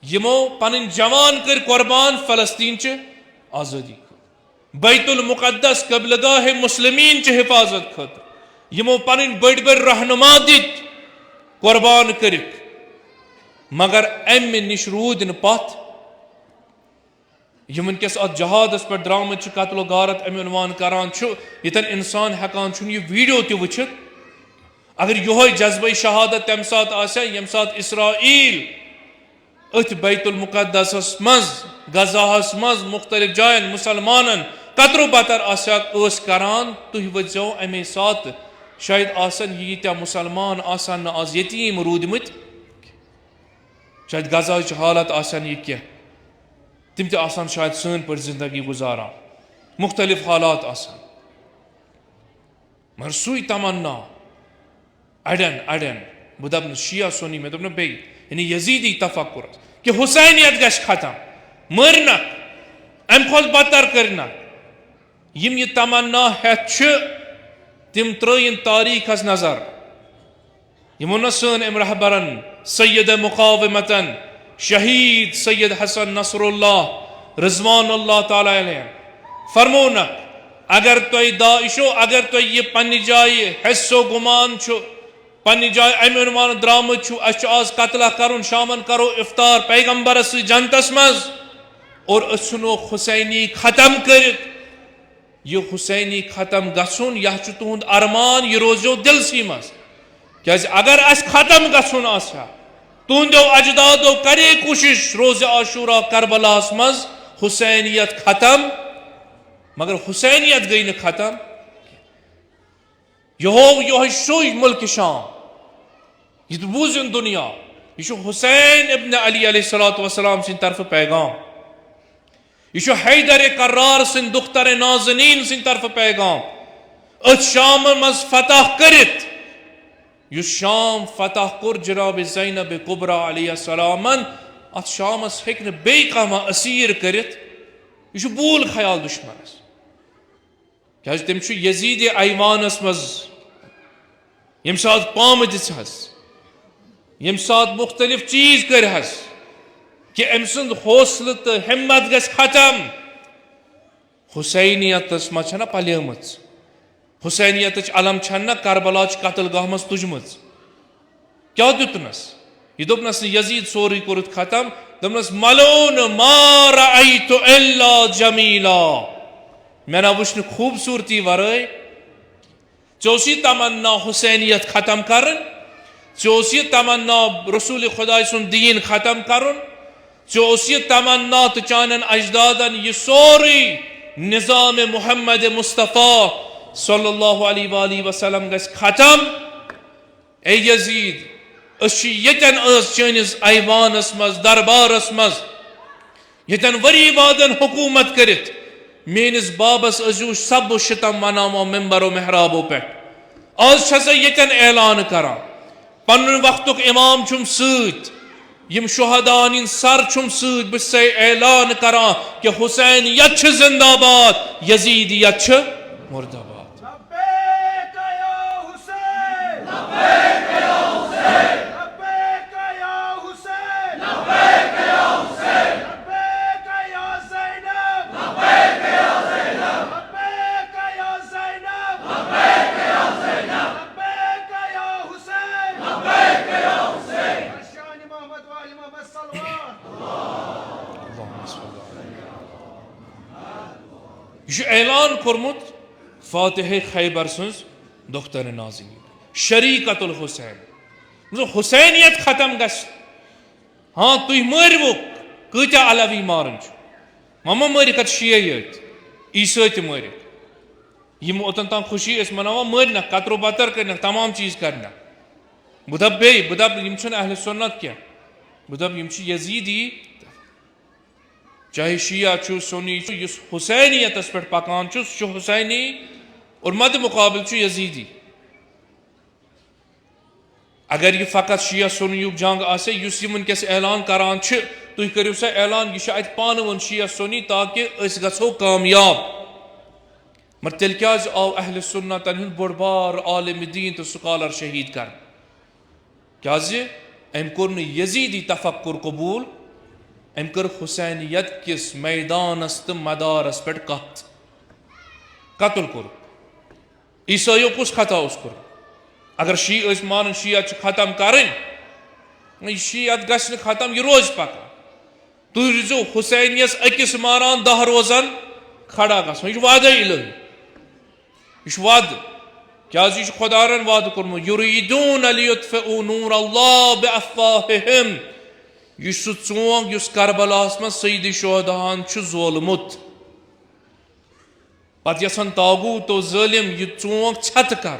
यमो पन जवान कर कुर्बान फलस्तीन आज़ादी बैतुल मुकद्दस कबलगाह मुस्लिमीन हिफाजत खतर यमो पन बड़ बड़ रहनुमा दित कुर्बान कर मगर अमे निश रूद न पथ यम वनकस अत जहादस पे द्रामत कत्लो गारत अमे उन्वान करान यतन इंसान हेकान यह वीडियो त वुचित अगर योह जज्बे शहादत तम सात यम सात इसराइल अथ बैतुल मुकद्दस मज गजाहस मज मुख्तलिफ जायन मुसलमानन कतरो बतर करान तुह वजो अमे सात शायद आसन यीत्या मुसलमान आसान न आज यतीम रूदमत शायद गजा हालत आसान यह क्या तिम ते आसान शायद सन पर जिंदगी गुजारान मुख्तलिफ हालात आसान मगर सुई तमन्ना अड़न अड़न बह दप शिया सुन्नी मे दप बे यानी यजीदी तफक्कुर कि हुसैनियत गश खत्म मरन अम खोल बतर करना यम यह तमन्ना हेत तिम त्रयन तारीखस नजर यमो न सन अम रहबरन सैयद मुकावमतन शहीद सैयद हसन नसरुल्लाह रिजवानुल्लाह ताला अलैह फरमो न अगर तुम दाइशो अगर तुम यह पन्नी जाय हिस्सो गुमान पन्नी जाय अमे उन्वान द्रामत आज कतला करुन शामन करो इफ्तार पैगंबरस जनतस मज और असनो हुसैनी खत्म कर यह हुसैनी खत्म गसुन यह तुंद अरमान यह रोजो दिलसी मज क्या अगर अस खत्म गसुन तुंदो अजदादो करे कोशिश रोज आशूरा करबलास मज हुसैनियत खत्म मगर हुसैनियत गई न खत्म यह शोई मुल्क शाम यह बूजन दुनिया यह हुसैन इब्न अली अलैहिस्सलातु वस्सलाम सिंद तरफ पैगाम यह हैदर कर्रार सिंद दुख्तर नाज़नीन सिंद तरफ पैगाम अथ शाम मज फतह करित यह शाम फतह कुर जनाब ज़ैनब कुबरा अलैहिस्सलामन अथ शामस हेक न बे कमा असीर करित यह बूल ख्याल दुश्मनस क्या तम यजीद ऐवानस मज यम सात पाम दिस यम सात मुख्तलिफ चीज कर कि अम सुंद हौसल तो हिम्मत गस खत्म हुसैनियतस मज पलियम हुसैनियत अलम छन करबला कतल गाह मज तुजम क्या दुतनस यह दोपनस यजीद सोरी कोरुत खत्म दोपनस मलोन मा रअयतु इल्ला जमीला मैं ना वुश्न खूबसूरती वरय चौसी तमन्ना हुसैनियत खत्म कर चौसी तमन्ना रसूल खुदा सुन दीन खत्म कर चौसी तमन्ना तो चानन अजदादन यह सोरी निजाम मुहम्मद मुस्तफ़ा सल्लल्लाहु अलैहि वसल्लम गस खत्म ए यजीद यतन चनिस ऐवानस मज दरबारस मज यतन वरी वादन हुकूमत करित मेनिस बाबस अजू सब शितम मनामो मेंबरो मेहराबो पे आज यतन ऐलान करान पन वक्तुक इमाम छुम सत यम शुहदान सर छुम सत बस ऐलान करान कि हुसैन यछ जिंदाबाद यजीद यछ मुर्दाबाद यह ऐलान कोर्मुत फातिह खैबर सन्स दोख्तर नाज़िन शरीकतुल हुसैन हुसैनियत खत्म गस। हाँ तुम मरवु कत्या अलवी मारन ममा मरिक शिया यत ईसा त मरिक यम ओतन ताम खुशी मनावा मरना कतरो बतर करना तमाम चीज करना बुदब बे बुदब यम अहल सुन्नत क्या बुदब यम यजीदी चाहे शिया सुन्नी हुसैनियत पे पकान हुसैनी और मद मुकाबिल यजीदी। अगर यह फ़कत शिया सुन्नी जंग आसे युस वनकस ऐलान करान तुम करो सा ऐलान यह पान वन शिया सुन्नी ताकि गो कामयाब। मगर तेल क्या आव अहल सुन्नतन हुंद बोड़ बार आलिम दीन तो स्कॉलर शहीद कर क्या अम कोर यजीदी तफक्कुर कबूल अम कर हुसैनियत किस मैदानस तो मदारस पे कत्ल कोर ईसाइयों कुछ खता उस कोर। अगर शी मान शिया खत्म करें शियत गस खत्म यह रोज पका तुम रोजो हुसैनियस अकिस मारान 10 रोजान खड़ा गस यह वाद इलाही यह वाद क्या खुदारन वाद कोर्मुत युरीदून लियुत्फिउ नूर अल्लाह बिअफ़वाहिहिम यह सह चोंग युस करबलास मं सय्यद शुहदाहन जोलमुत पत यसान तागूत तो जालिम यह चोंग छत कर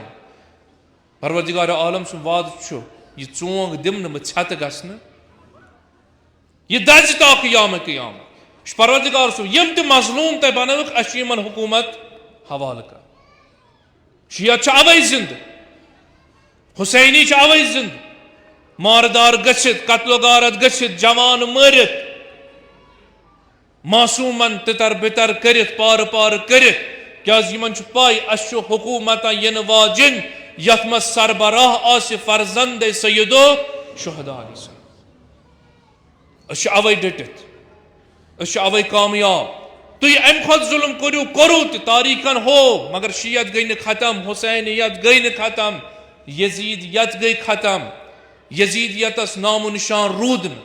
परवरदिगार आलम सुन वाद यह चोंग दिम छत गसन यह दज ता क़याम क़याम परवरदिगार सुन यम त मजलूम तय बनवक अशीमन हुकूमत हवाल कर शिया अवै जिंद हुसैनी अवै जिंद मारदार गछित कत्लगारत गछित जवान मरित मासूमन तितर बितर करित पार पार करित क्या यमन पाई अश हुकूमत इन वाजिन यथ मज सरबराह आस फर्जंद सैयदो शुहदा अवै डटित अवै कामयाब तुम अम खुद जुल्म करू करू तो तारीखन हो मगर शियत गई न खत्म हुसैनियत गई न खत्म यजीदियत गई खत्म यजीदियतस नामो निशान रूद न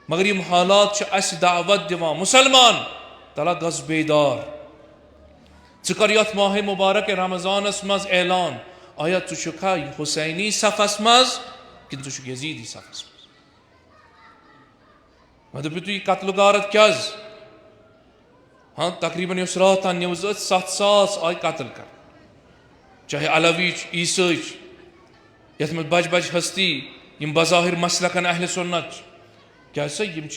मगर यम हालात अस दावत दिवान मुसलमान तला गज बेदार कर यथ माह मुबारक रमजानस मज ऐलान आया चुखा हुसैनी सफस मज कि यजीदी सफस मज मत तु कत्लगारत क्या हाँ तकरीबन इस रात न्यूज 7,000 आय कत्ल कर चाहे अलवी ईसाई यथ में बज बज हस्ती यम बज़ाहिर मसलकन अहल सुन्नत क्या यम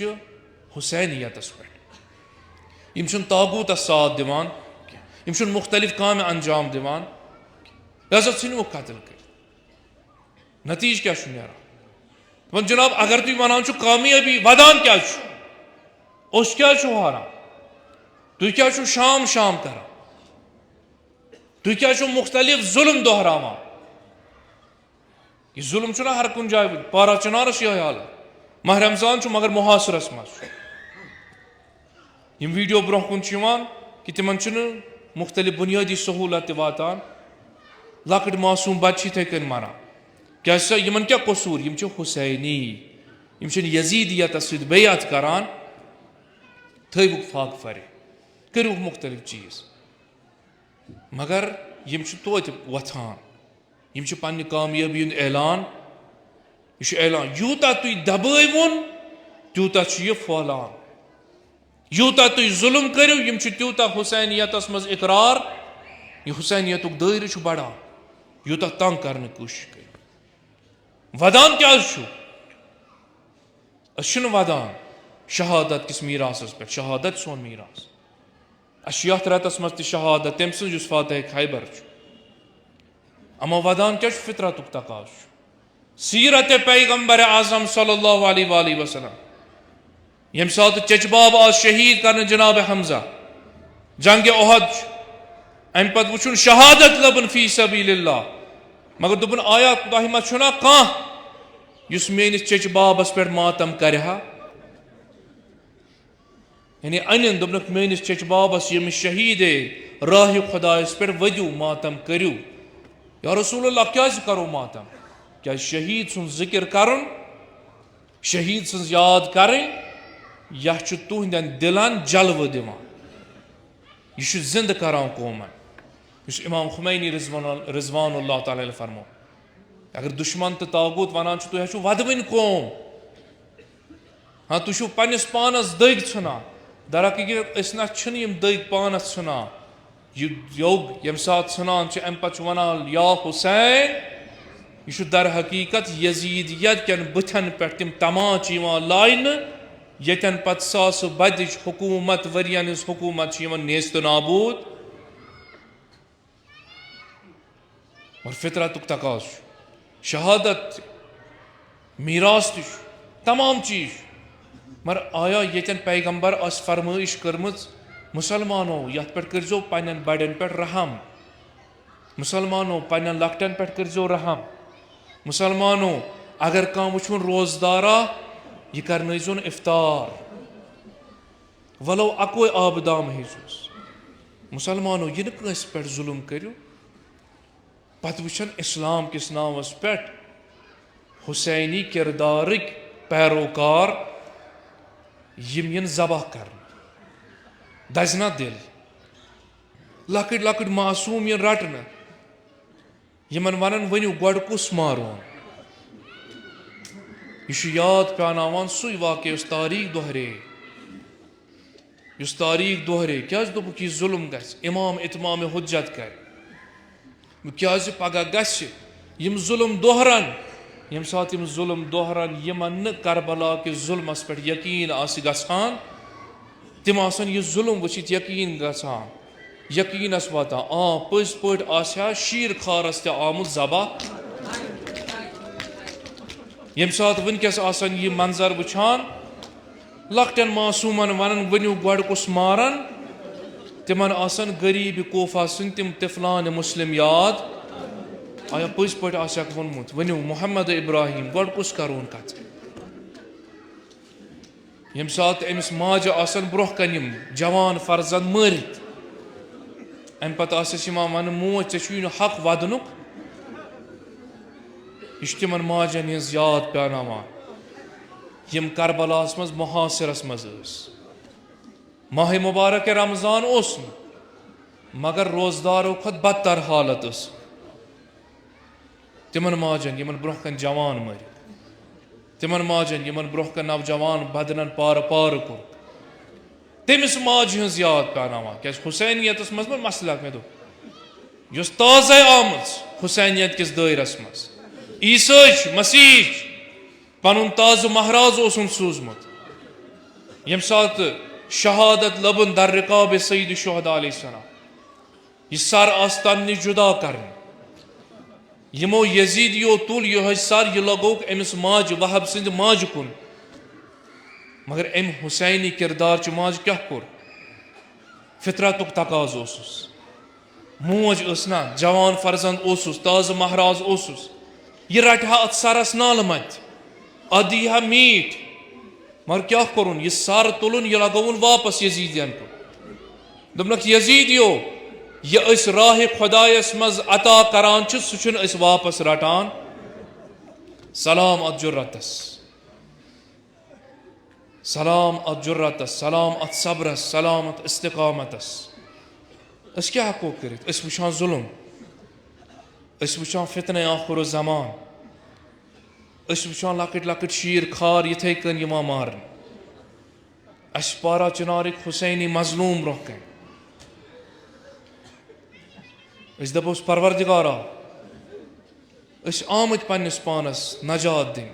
हुसैनियतस पे यम तागूत साथ दिवान यम मुख्तलिफ काम अंजाम दिवान लिहाजा वो कत्ल कर नतीज क्या वन जनाब अगर तुम वनान कामयाबी वदान क्या उस क्या हारान तुम क्या शाम शाम कर तुम क्या मुख्तलिफ जुल्म दोहरावान यह जुल्म हर कुन जाय पारा चनारस यह हाल माह रमजान मगर मुहासरस मज यम वीडियो ब्रोह कुन कि तिमन मुख्तलिफ बुनियादी सहूलत वातान लकट मासूम बच्चे थे कन मरान क्या यमन क्या कसूर यम हुसैनी यम यजीदियत सत बैत करान थवुक फाक फरे करुक मुख्तलिफ चीज मगर यम तोत वथान यम पन्ने कामयाबी हुंद ऐलान यह ऐलान यूता तुम दबावन तूता यह फहलान यूता तुम जुल्म करो यम तूता हुसैनियतस मज इकरार यह हुसैनियत दायरे बढ़ान यूता तंग करने कोशिश कर वदान क्या वदान शहादत किस मीरासस पे शहादत सोन मीरास यथ रतस मज शहादत तम सज फातह खैबर अमा वदान क्या फितरत तकाज सीरत पैगंबर आजम सल्लल्लाहु अलैहि वसल्लम यम सात चचबाब आज शहीद करने जनाब हमजा जंग ओहद अम पत वुचुन शहादत लबन फी सबीलिल्लाह मगर दुबन आया तुह मना कह युस मेनिस चचबाबस पे मातम कर यानी अन दुबन मेनिस चचबाबस यम शहीद राह खुदायस पे वदू मातम करू या रसूलुल्लाह क्या करो मातम क्या शहीद सुन जिक्र करन शहीद सुन याद करें यह तुहंदन दिलन जलव दिवान यह जिंद करान कौमन इस इमाम खुमैनी रिजवानुल्लाह ताला फरमो अगर दुश्मन तो तागूत वनान तुह वदवन कौम हाँ तुह पन्नस पानस दग छुना दर हकीकत ना दग पानस छुना योग यम सात छुनान अम पे वनान या हुसैन यह दर हकीकत यजीदियत कन बुथन पे तम तमाच लाइन यन पे सास बदिश हुकूमत वरियन हज हुकूमत नेस्त नाबूद और फितरत तकाज शहादत मीरास तमाम चीज मगर आया यन पैगंबर फरमाइश कर्म मुसलमानों ये पे करो पन्न बड़न पे रहम मुसलमानों पन्न लकटन पे करो रहम मुसलमानों अगर कह वुन रोजदारा यह करन इफ्तार वलो अकोई आबदाम हेजुस मुसलमानों यह नस पे जुल्म करो पत वुचन इस्लाम किस नावस पे हुसैनी किरदारिक पैरोकार यम जबह कर दजना दिल लकट लकट मासूम यन रटन यमन वन वनु गोड़ कुस मारोन यह याद पानावान सुई वाक़े उस तारीख दोहरे क्या दोपुक यह जुल्म गस इमाम इतमाम हुज्जत कर क्या पगह गम जुल्म दोहरन यम सात जुल्म दोहरन यमन करबला के जुल्मस पे यकीन गसान तिम यह जुल्म वचित यकीन गसान यकीनस वातान पज पे शीर खारस ते आमुत जबह यम सात वनकस यह मंजर वुचान लकटन मासूमन वन वनु गोड़ कुस मारन तिमन गरीब कोफा सुन तिम तिफलान मुस्लिम याद आया पज पे वोनमुत वनु मोहम्मद इब्राहिम गोड़ कुस करोन कत यम सात अमिस माज ब्रोह कन जवान फर्जंद मरित अम पे वन मोज ऐ हक वदनुक यह तिमन माजन हज याद पानावान यम करबलास मज मुहासिरस मज माह मुबारक रमजान मगर रोजदारों खुद बदतर हालत तिमन माजन यमन ब्रोह कन जवान मर तिमन माजन यमन ब्रोह कन नौजवान बदनन पार पार कोर तमिस माज हज याद पानावान क्या हुसैनियत मज मसला मे दोस ताज़ आम हुसैनियत किस दायरस मज ईसा मसीह पन ताज़ महराज सूजमुत यम सात शहादत लबन दर रिकाब सईद शुहदा अलैहिस्सलाम यह सर आस्तान निश जुदा कर यमो यजीदियो तुल यह सर यह लगोक अमिस माज वहब सिंध माज कुन मगर अम हुसैनी किरदार माज क्या कोर फितरतुक तकाज मोज ना जवान फर्जंद ताज़ महराज यह रटहा अत सरस नाल मत अदिहा मीट मगर क्या करुन यह सर तुलन यह लगोन वापस यजीदियन को दोपनक यजीदियो यह राह खुदायस मज अता करान सह वापस रटान सलाम अत जुर्रतस सलाम अत जुर्रतस सलाम अत सब्रस सलाम अत इस्तिकामतस क्या हको कर वुचान जुल्म वुचान फितने आखिर ज़मान वुचान लकट लकट शीर खार इथे कन यिवान मारन पारा चिनारिक हुसैनी मजलूम ब्रोह कन दपोस परवरदिगारा आमत पन्नस पानस नजात दिन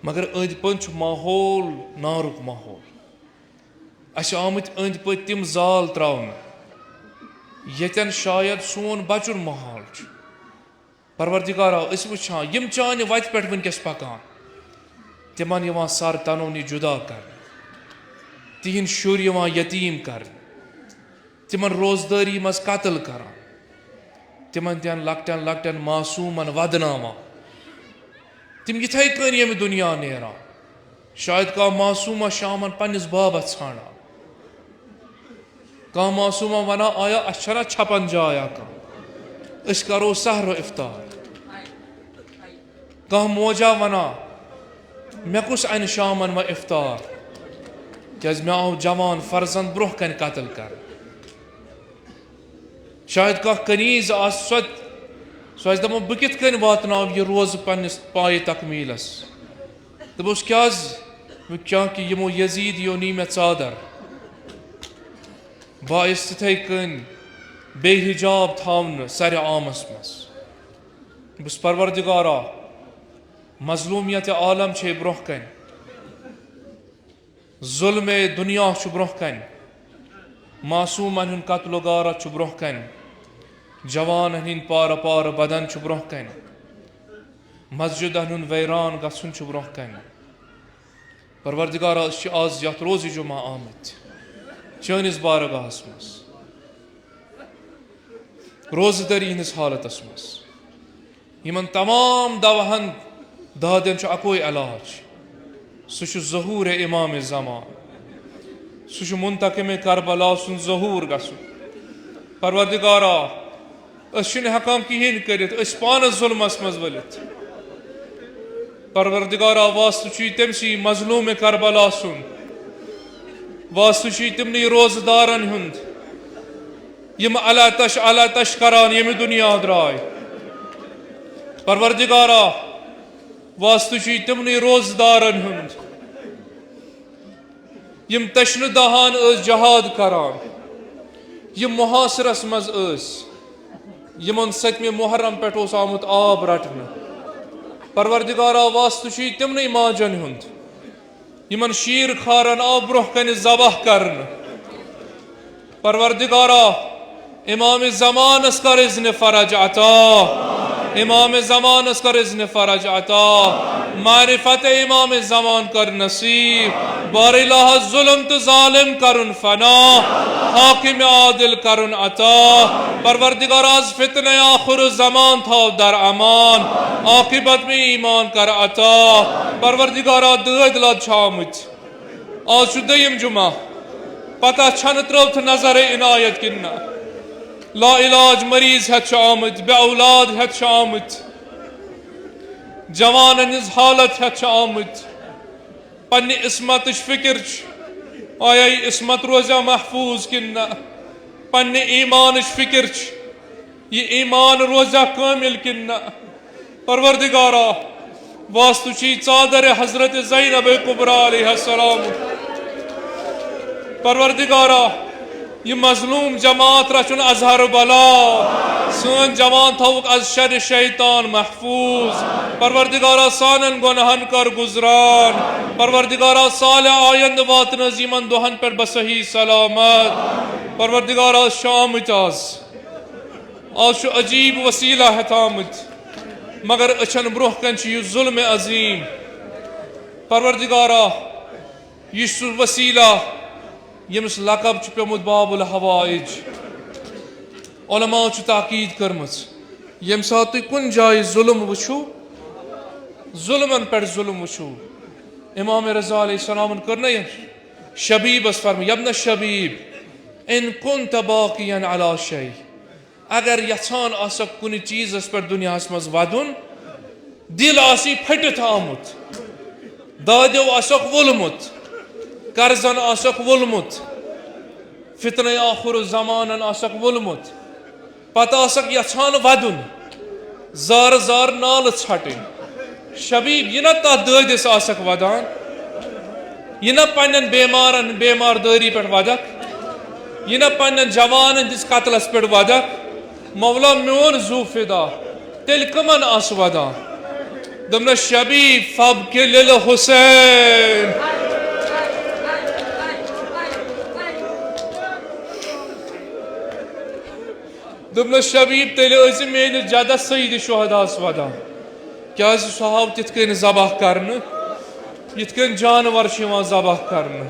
मगर अंद पन माहौल नारुक माहौल आमत अंद पे तिम जाल त्रावन यन शायद सोन बचुन माहौल परवरदिगारा वुचान यम चान वत पे वनकस पकान तिमन यवान सर तनोनी जुदा कर तिहन शुर यतीम कर तिमन रोजदारी मज कत्ल कर तिमन दिन लकटन लकटन मासूमन वदनावा तिम इथे कन यम दुनिया नेरान शायद कह मासूमा शामन पन्नस बाबत छाना कह मासूमा वना आया अच्छा छपन जाया कह करो सहर इफ्तार कह मोजा वना मे कुस अन शामन व इफ्तार क्या मे आव जवान फर्जंद ब्रोह कन कत्ल कर शायद कह कनीज सो दपन बह कित कन वातनाव यह रोज पन्निस पाए तकमीलस दोपस क्या कि यमो यजीद यो नी मे चादर बायस तिथे कन बेहिजाब थावन सर आमस मस बस परवरदिगारा मजलूमियत आलम छे ब्रोह कन जुल्म दुनिया ब्रोह कन मासूमन हुन कत्ल गारत ब्रोह कन जवान हिंद पार पार बदन ब्रोह कन मस्जिदन हुन वैरान गसन ब्रोह कन परवरदिगारा आज यथ रोज़ जुमा आमत चनिस बारगाहस मस रोजदारी हंदिस हालतस मस यमन तमाम दवाहन दादन अकोई इलाज सह ज़हूर इमाम ज़मान सह मुंतकिम करबला सुन ज़हूर गसुन परवरदिगारा हेकान कहें करित पानस जुल्मस मज वलित परवरदिगारा वास्तु तमसी मजलूम करबला सुन वास्तु तमन रोजदारन हुंद यम अला तश करान यम दुनिया द्राय परवरदिगारा वास्तु तमन रोजदारन हुंद यम तशन दहान जहाद करान यम मुहासरस मज यमन 7वें मुहर्रम पे आमुत आब रटन परवरदिगारा वास्तु तमन माजन हुंद यमन शीर खारन आव ब्रोह कन ज़बह करन परवरदिगारा इमाम ज़मानस कर इज़्न फरज अता इमाम ज़मानस कर इज़्न फरज अता मारिफत इमाम ज़मान कर नसीब बारिलाह जुल्म तो जालिम करन फना हाकिम आदिल करन अता परवरदिगारा फितने आखिर ज़मान था दर अमान आकिबत में ईमान कर अता परवरदिगारा दद लद छामुत आज दयम जुमा पता छन त्रोथ नजर इनायत किन्ना ला इलाज मरीज हेत आमुत बे औलाद हेत आमुत जवान हज हालत हेत आमुत पन्ने इसमत फिक्र आया इसमत रोजा महफूज किन्ना पन्ने ईमान फिक्र ये ईमान रोजा कामिल किन्ना परवरदिगारा वास्तु चादर हजरत ज़ैनब कुबरा अलैहिस्सलाम परवरदिगारा ये मजलूम जमात रचुन अजहर बला सन जवान थवक अज शर शैतान महफूज परवरदिगारा सानन गुनहन कर गुजरान परवरदिगारा साल आयंद वातन जीमन दोहन पर बसही सलामत परवरदिगारा शाम आज अजीब वसीला हतामत मगर अचन ब्रोह कन जुल्म अजीम परवरदिगारा यह वसीला यमस लकब पेमुत बाबुल हवाइज उलमा ताकीद करमच यम सात कुन जाय जुल्म वुचु जुल्मन पर जुल्म वुचु इमाम रज़ा अलैहिस्सलाम कर न शबीबस फरम यब्न शबीब इन कुंत बाकियन अला शै अगर यछान आसक कुन चीज़स पर दुनियास मज वदुन दिल आसी फटित आमुत दादो आसक वोलमुत कर्जन आसक वोलमुत फितने आखिर ज़मानन आसक वोलमुत पता आसक यछान वदुन जार जार नाल छटिन शबीब यह ना तथ ददिस आसक वदान यह ना पन्न बेमारन बेमारदारी पे वदक यह ना पन्न जवान हंदिस कतलस पे वदक मौला मोन जू फिदा तेल कमन आस वदान दमन शबीब फब के लिल हुसैन दमन शबीब तेल मेन जद सईद शुहदास वदान क्या सहाव तिथकन ज़बह करने यिथकन जानवर ज़बह करने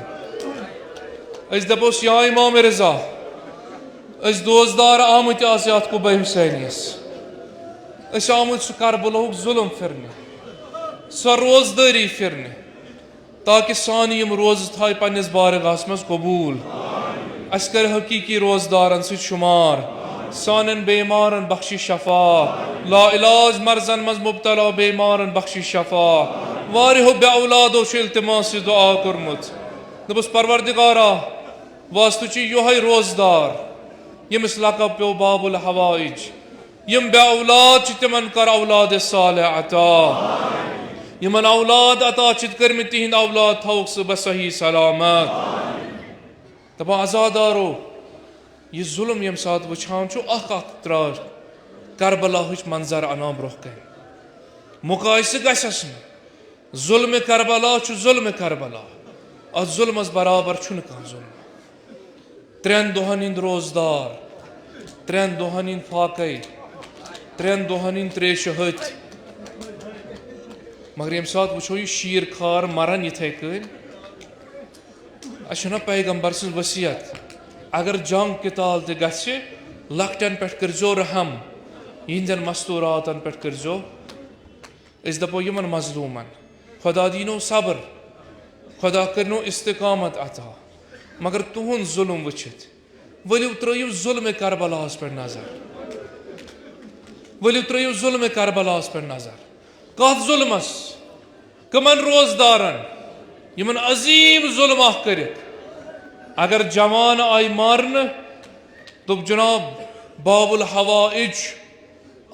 दपोस या इमाम रज़ा दोजदार आमुत यात कुबै हुसैनिस आमुत सह करबलहुक जुल्म फिरने सह रोजदारी फिरने ताकि सान यम रोज थाय पन्निस बारगाहस मज कबूल अस कर हकीकी रोजदारन सह शुमार सानन बेमारन बख्शी शफा ला इलाज मर्जन मज मुब्तला बेमारन बख्शी शफा वारिहो बे औलादो इल्तिमास दुआ करमुत दपस परवरदिगारा वास्तु योहै रोजदार यमिस लक़ब पे बाबुल हवाइज यम बे औलाद तिमन कर औलाद साले अता यमन औलाद अता चित कर तिहद औलाद थौक सह सही सलामत दपा आजादारो यह जुल्म यम सात वुछान त्रार करबला मंजर अना ब्रोह कन मुकायसे गसस जुल्म करबला जुल्म करबला अ जुल्मस बराबर कह जुल्म 3 दोहन हिंद रोजदार 3 दोहन हिंद फाकई 3 दोहन हिंद त्रेश हथ मगर यम सात वो यह शीर खार मरन इथे कन अना पैगम्बर सज वसीयत अगर जंग किताल त गछे लकटन पे करजो रहम यहंदन मस्तूरातन पे करजो इस दपो यमन मजलूमन खुदा दीनो सब्र खुदा करनो इस्तिकामत अता मगर तुहन जुल्म वचित वलियो त्रयु जुल्म करबलास पे नजर वलियो त्रयु जुल्म करबलास पे नजर कथ जुल्मस कमन रोजदारन यमन अजीम जुल्म करित अगर जवान आई मारन तो जनाब बाबुल हवाइज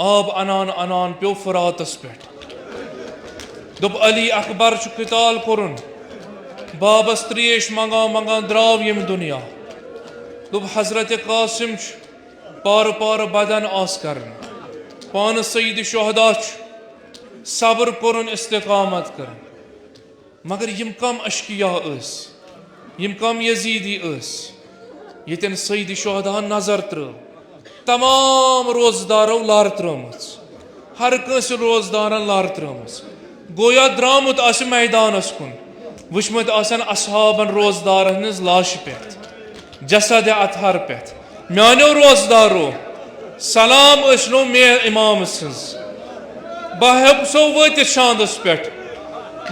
आब अनान अनान पे फुरातस पे दुप अली अकबर किताल कुरन बाबस त्रेश मंगा मंगा द्राव यम दुनिया दुप हजरत कासिम पार पार बदन आस कर पान सईद शहदा सब्र कुरन इस्तिकामत कर मगर यम कम अशकिया यम कम यजीदी यतन सईद शहदा नजर त्र तमाम रोजदारों लार त्रम हर कंस रोजदारन लार त्रम गोया द्रामुत मैदानस कुन वुचमुत असहाबन रोजदारन हज लाश पे जसद अतहर पे मानो रोजदारो सलाम नो मे इमाम सज बह सो वत शांदस पे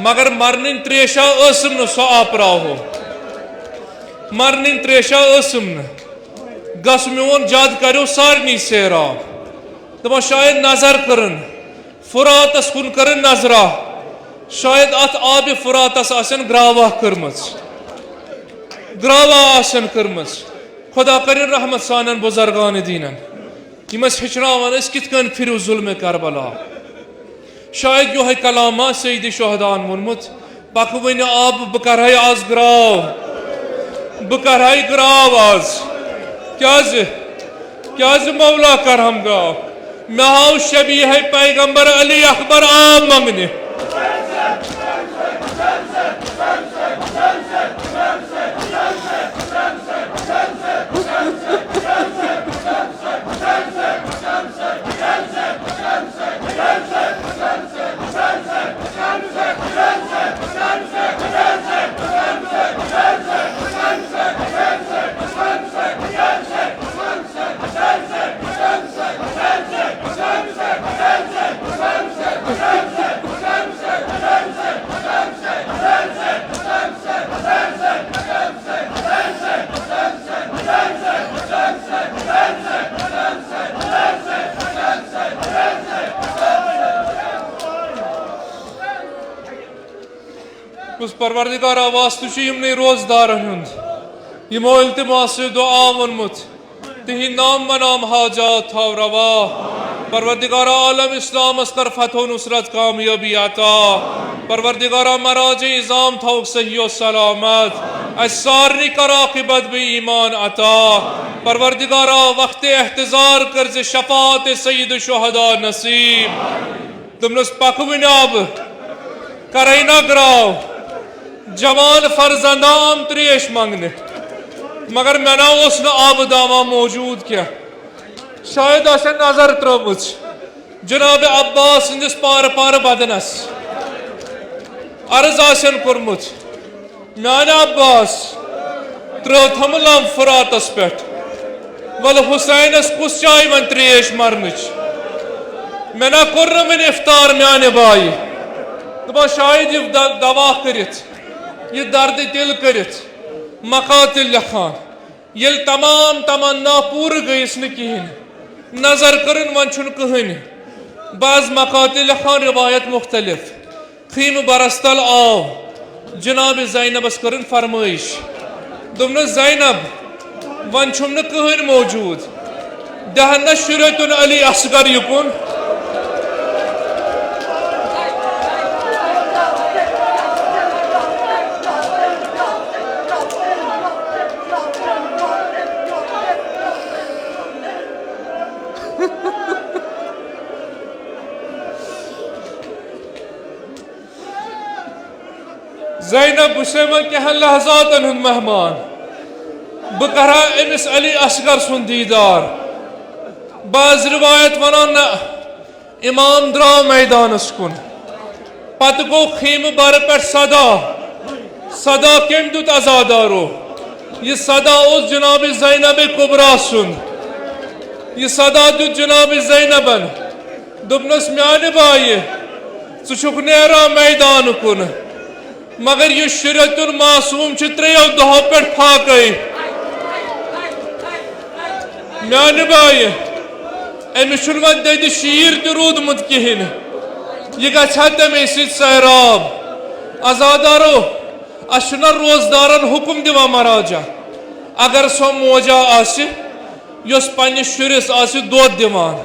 मगर मरन त्रेशा असम न सो आपराहो मरन त्रेशा असम न गस मोन जद करो सारनी सैरा दपा शायद नजर करन फुरातस कुन करन नजरा शायद अत आब फुरातस आसन ग्रावा करमच ग्रावा आसन करमच खुदा करिन रहमत सानन बुजुर्गान दीनन यमस हेचनावन कित कन फिर जुल्म करबला शायद यो है कलामा सईद शहदान वोनमुत पक वन आब बह कर आज ग्राव बह कर ग्राव आज क्या मौला कर हम गाव मे हाव शबी है पैगम्बर अली अकबर आब मंगने उस परवरदिगार वास्तु यमन रोजदारन हुंद यमो इल्तिमास दुआ वोनमुत तिहि नाम बनाम हाजात थाव रवा परवरदिगार आलम इस्लाम अस्कर फतह नुसरत कामयाबी आता परवरदिगार मराज इज़ाम थाव सही व सलामत सारनी कराकिबत भी ईमान अता परवरदिगार वक्त एहतजार कर्ज शफात सईद शुहदा नसीब तुमनस पकविनाब करैना ग्राव जवान फर्जंदाम त्रेश मंगने मगर मे ना आब दावा मौजूद क्या शायद नजर त्रमुच जनाब अब्बास सिंदिस पार पार बदनस अर्ज कोर्मुत माने अब्बास त्रो थमलम फुरातस पे वल हुसैनस कुस चाय वन त्रेश मरनच मे ना कोर वन इफ्तार माने बाई दपा शायद यह दवा करित यह दर्द दिल करित मकातिल लखान ये तमाम तमन्ना पूर गईस न कहें नजर करन वन कहन बाज मकातिल लखान रिवायत मुख्तलिफ खीम बरस्तल आओ जनाब ज़ैनबस करन फरमाइश दुमन ज़ैनब वन छुम न कहन मौजूद दहन शुरतुन अली असगर युकुन ज़ैनब बुशैमा कह लहजातन हुंद मेहमान बह करा अमिस अली असगर सुन दीदार बाज रिवायत वनान न इमाम द्राव मैदानस कुन पत गो खीम बर पे सदा कम दुत अजादारो यह सदा उस जनाब ज़ैनब कुबरा सुन यह सदा दुत जनाब ज़ैनबन दुपनस म्यान बाय चुक नेरा मैदान कुन मगर यह शुरतुल मासूम त्रेयो दहो पे फाक म्यान बाय अमिस दद शीर त रूदमुत कहें यह गछा तमे सैराब अजादारो अना रोजदारन हुक्म दिवान महाराजा अगर सो मोजा आस पन्निस शुरिस आस दोद दिवान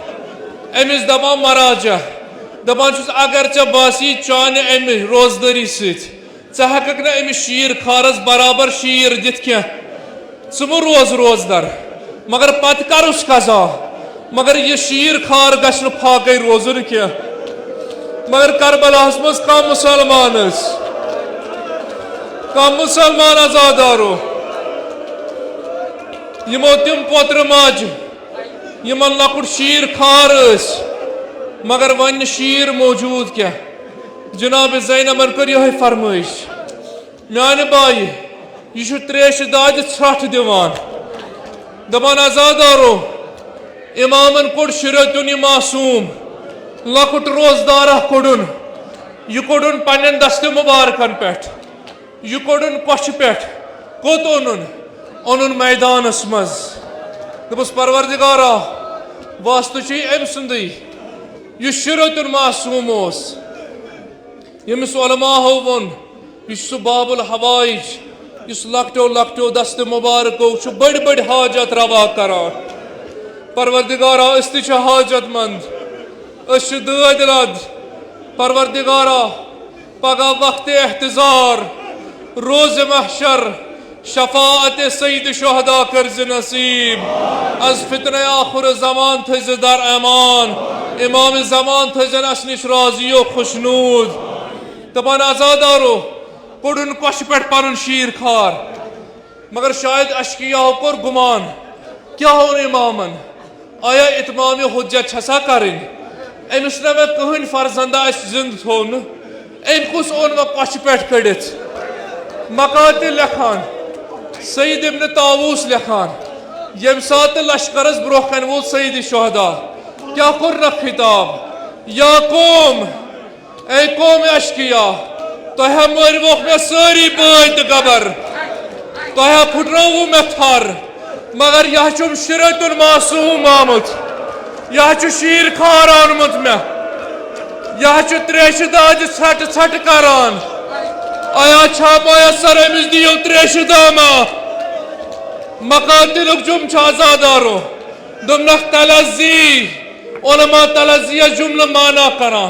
अमिस दपान महाराजा दपान अगर चे बासी चान अमि रोजदारी सत हेक न अमिस शीर खारस बराबर शीर दित कह रोज रोजदार मगर पत करुस कजा मगर यह शीर खार गश्न फाकै रोजुन कह मगर करबलास मज कम मुसलमान आजादारो यमो तिम पोत्र माज यमन लकुट शीर खार मगर वन शीर मौजूद क्या जनाब ज़ैनबन कर यह फरमाइश म्यान बाय यह त्रेश दाद छठ दिवान दपान आजादारो इमामन कोड शुरतुन मासूम लकुट रोजदारा कोडुन यह कोडुन पन्न दस्त मुबारकन पे यह कोडुन कश पे कोत ओनुन मैदानस मज दपस परवरदिगारा वास्तु अम सुंद यह शुरतुन मासूम यमिस उलमाओ वोन यह बाबुल हवाइज इस लकटो लकटो दस्त मुबारको बड़ बड़ हाजत रवा करान परवरदिगारा हाजत मंद दद लद परवरदिगारा पगह वक्त एहतजार रोज महशर शफाअत सईद शुहदा कर्ज नसीब अज फितने आखुर जमान थज दर अमान इमाम जमान थजन अशनिश राजियो खुशनूद दपान आजादारो कोडुन कश पे पन शीर खार मगर शायद अशकियाओ कोर गुमान क्या हो इमामन आया इतमाम हुज्जत छसा करें अमिस न मे कहन फर्जंदा जिंद थोन अम कुस ओन मे कश पे कड़ित मकातिल लेखान सईद इब्न तावूस लेखान यम सात लश्करस ब्रोह कन वो सईद शुहदा क्या कोर खिताब या कौम ए कौम अशकिया तह मरवोख मे सारी बत गबर तह फुटरव मे थर मगर यह चुम शुरतुल मासूम आमुत यह शीर खार आनमुत मे यह त्रेश दाद छट छट करान आया छा मयसर अमिस दियो त्रेश दामा मकातिलुक जुम आजादारो दुमनख तलजी उलमा तलजिया जुमल माना करा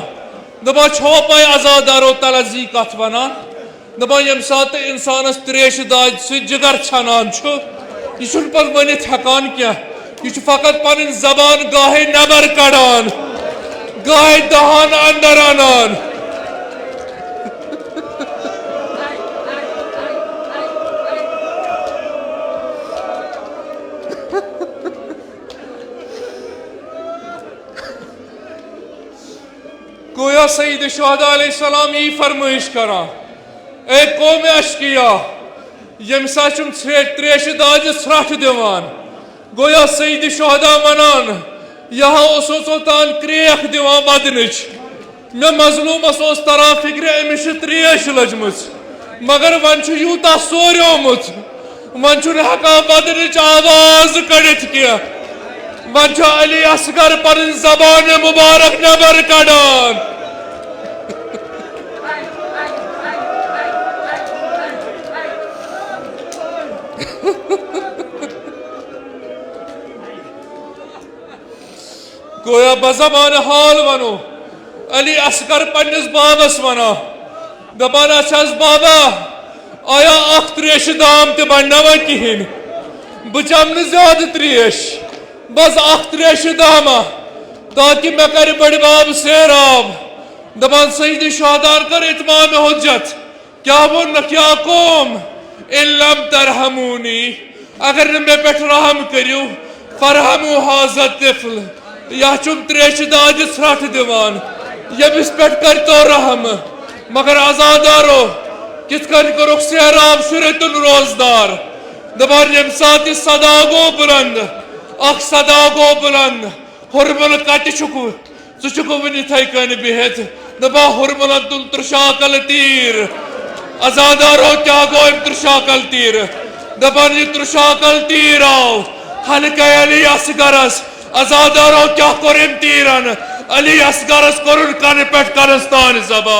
दपा छो पाए आजादारो तलजी कथ वनान दपा यम सात इंसानस त्रेश दाद जिगर छानान यह पे वनित हेकान क्या यह फकत पन जबान गाहे नबर कड़ान गाहे दहान अंदर अनान गोया सईद शुहदा अलैहिस्सलाम यही फरमाइश करा ए कौम अशकिया यम सचुम त्रेश दाज छठ दिवान गोया सईद शुहदा वनान यहाँ ओतान क्रेख दिवान बदनच मे मजलूमस तरान फिक्र अमिस त्रेश लजम मगर वन यूता सोर्योमुत वन हेकान बदनच आवाज कड़ित कह वन अली असगर पर जबान मुबारक नबर कड़ान गोया बजमान हाल वनो अली असगर पन्निस बाबस वना दपान अस बाबा आया अख त्रेश दाम ते बनना कहें बह चम ज्यादा त्रेश बस अख त्रेश दामा ताकि मैं कर बड़ बाब सैराब दपान सजद शादान कर इतमाम हुज्जत क्या वो न क्या कौम इल्लम तरहमूनी अगर न मे पे रहम करू फरहमू हाजत तिफल यह चुम त्रेश दाज सठ दिवान यमिस पे कर तो रहम मगर आजादारो कित करुक सहराब शुरतुन रोजदार दपान यम सात सदा गो बुलंद अख सदा गो बुलंद हुरमल कत चुक वन इथे कन बिहत दपा हुरमल तुल त्रिशाकल तीर आजादारो क्या गो त्रिशाकल तीर दपान यह त्रिशाकल तीर आओ हल्के अली असगरस आजादारो क्या कोरिम तीरन अली असगरस कोरुन कन पे करस्तान जबा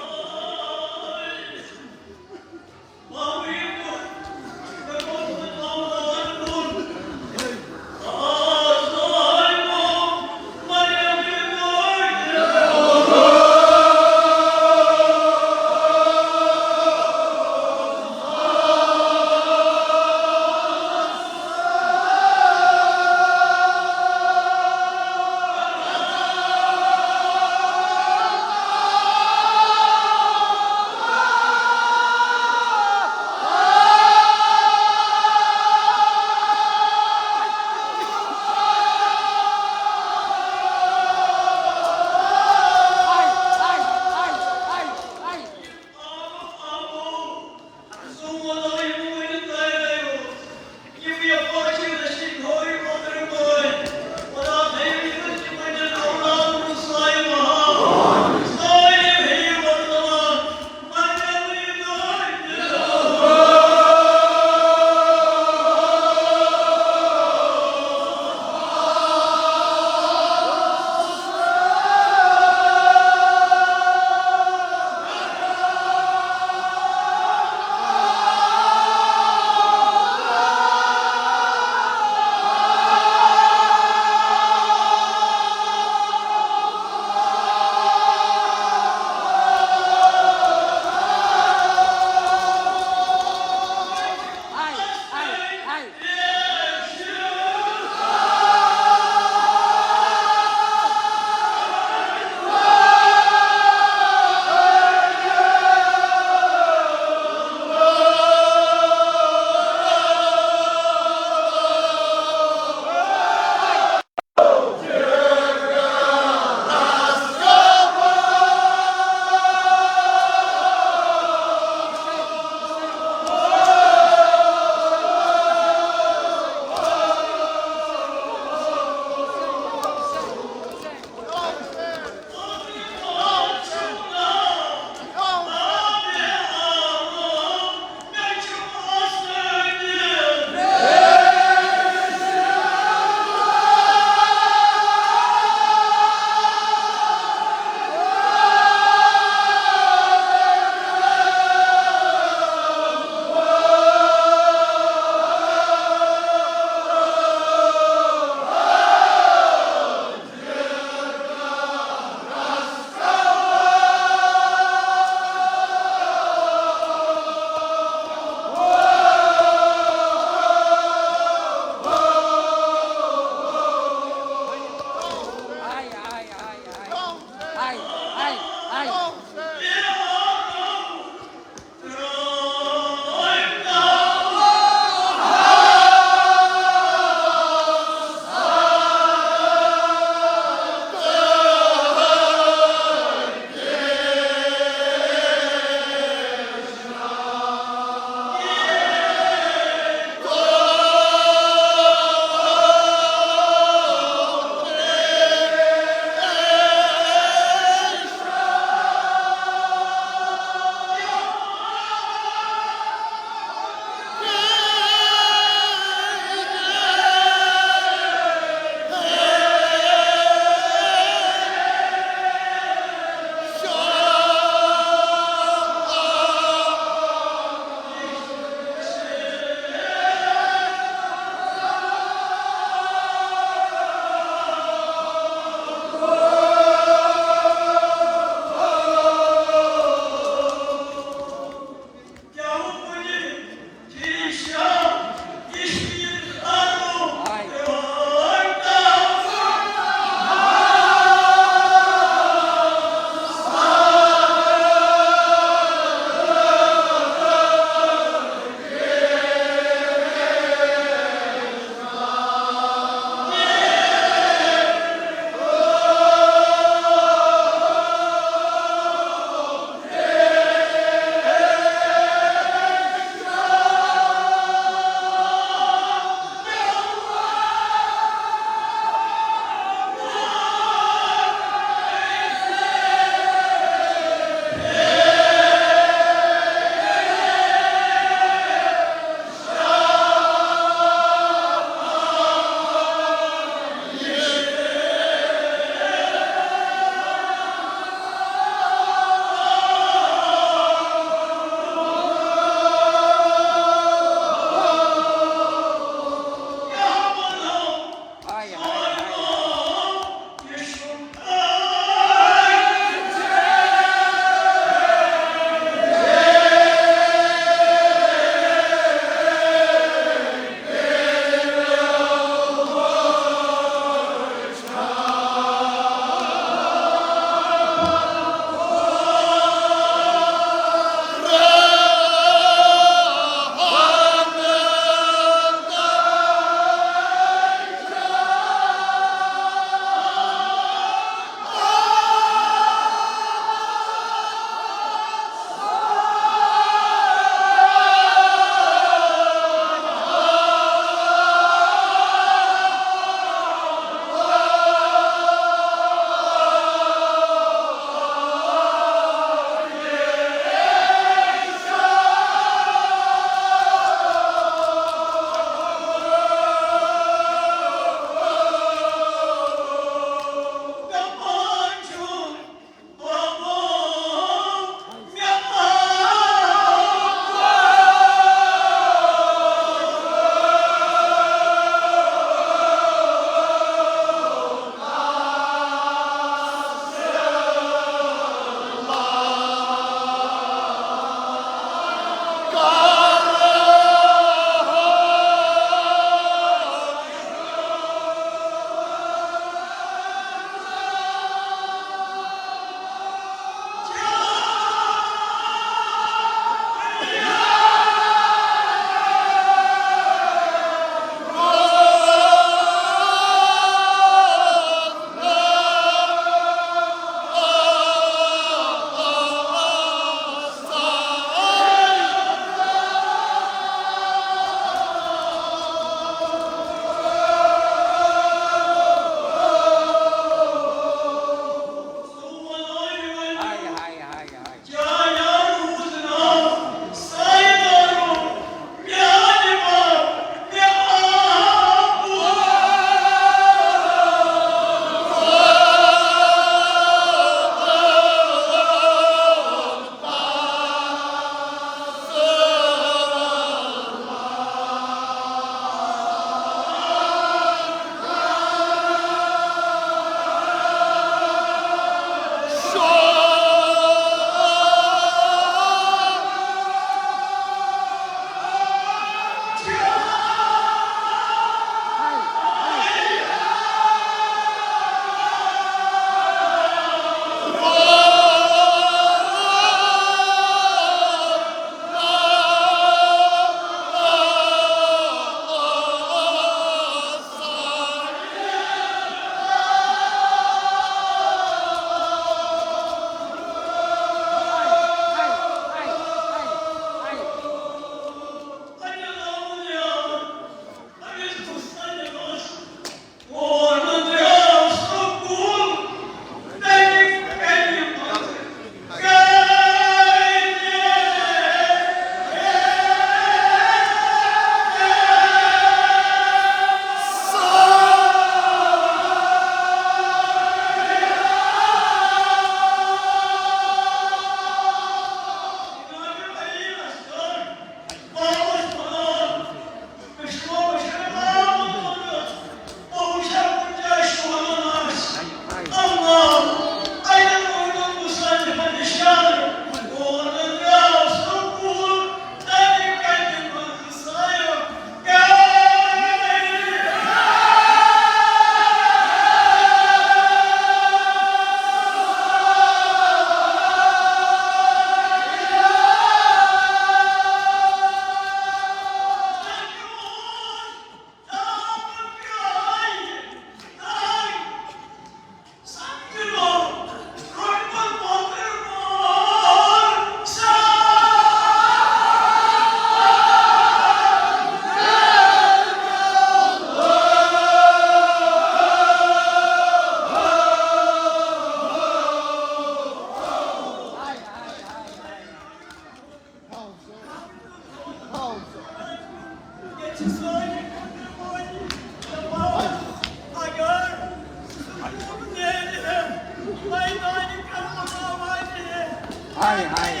Hai, hai.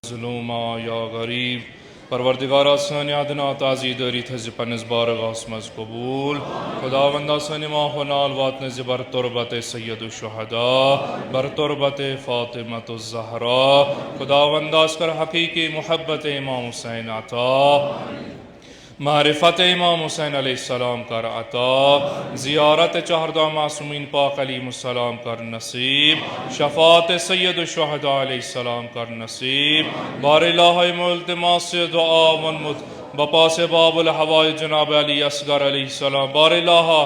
ظلوما یا غریب پروردگارا سانی ادنا تازی داری تز پنز بارگاس مز قبول خداوندا سانی ما هنال وات نز بر تربت سید الشهدا بر تربت فاطمة الزهرا خداوندا اسکر حقیقی محبت امام حسین عطا معرفت امام حسین علیہ السلام کر عطا زیارت چہردہ معصومین پاک علیہ السلام کر نصیب شفاعت سید الشہداء علیہ السلام کر نصیب بار الہ ملتماس دعا ونمت بپاس باب الحوائج جناب علی اصغر علیہ السلام بار الہ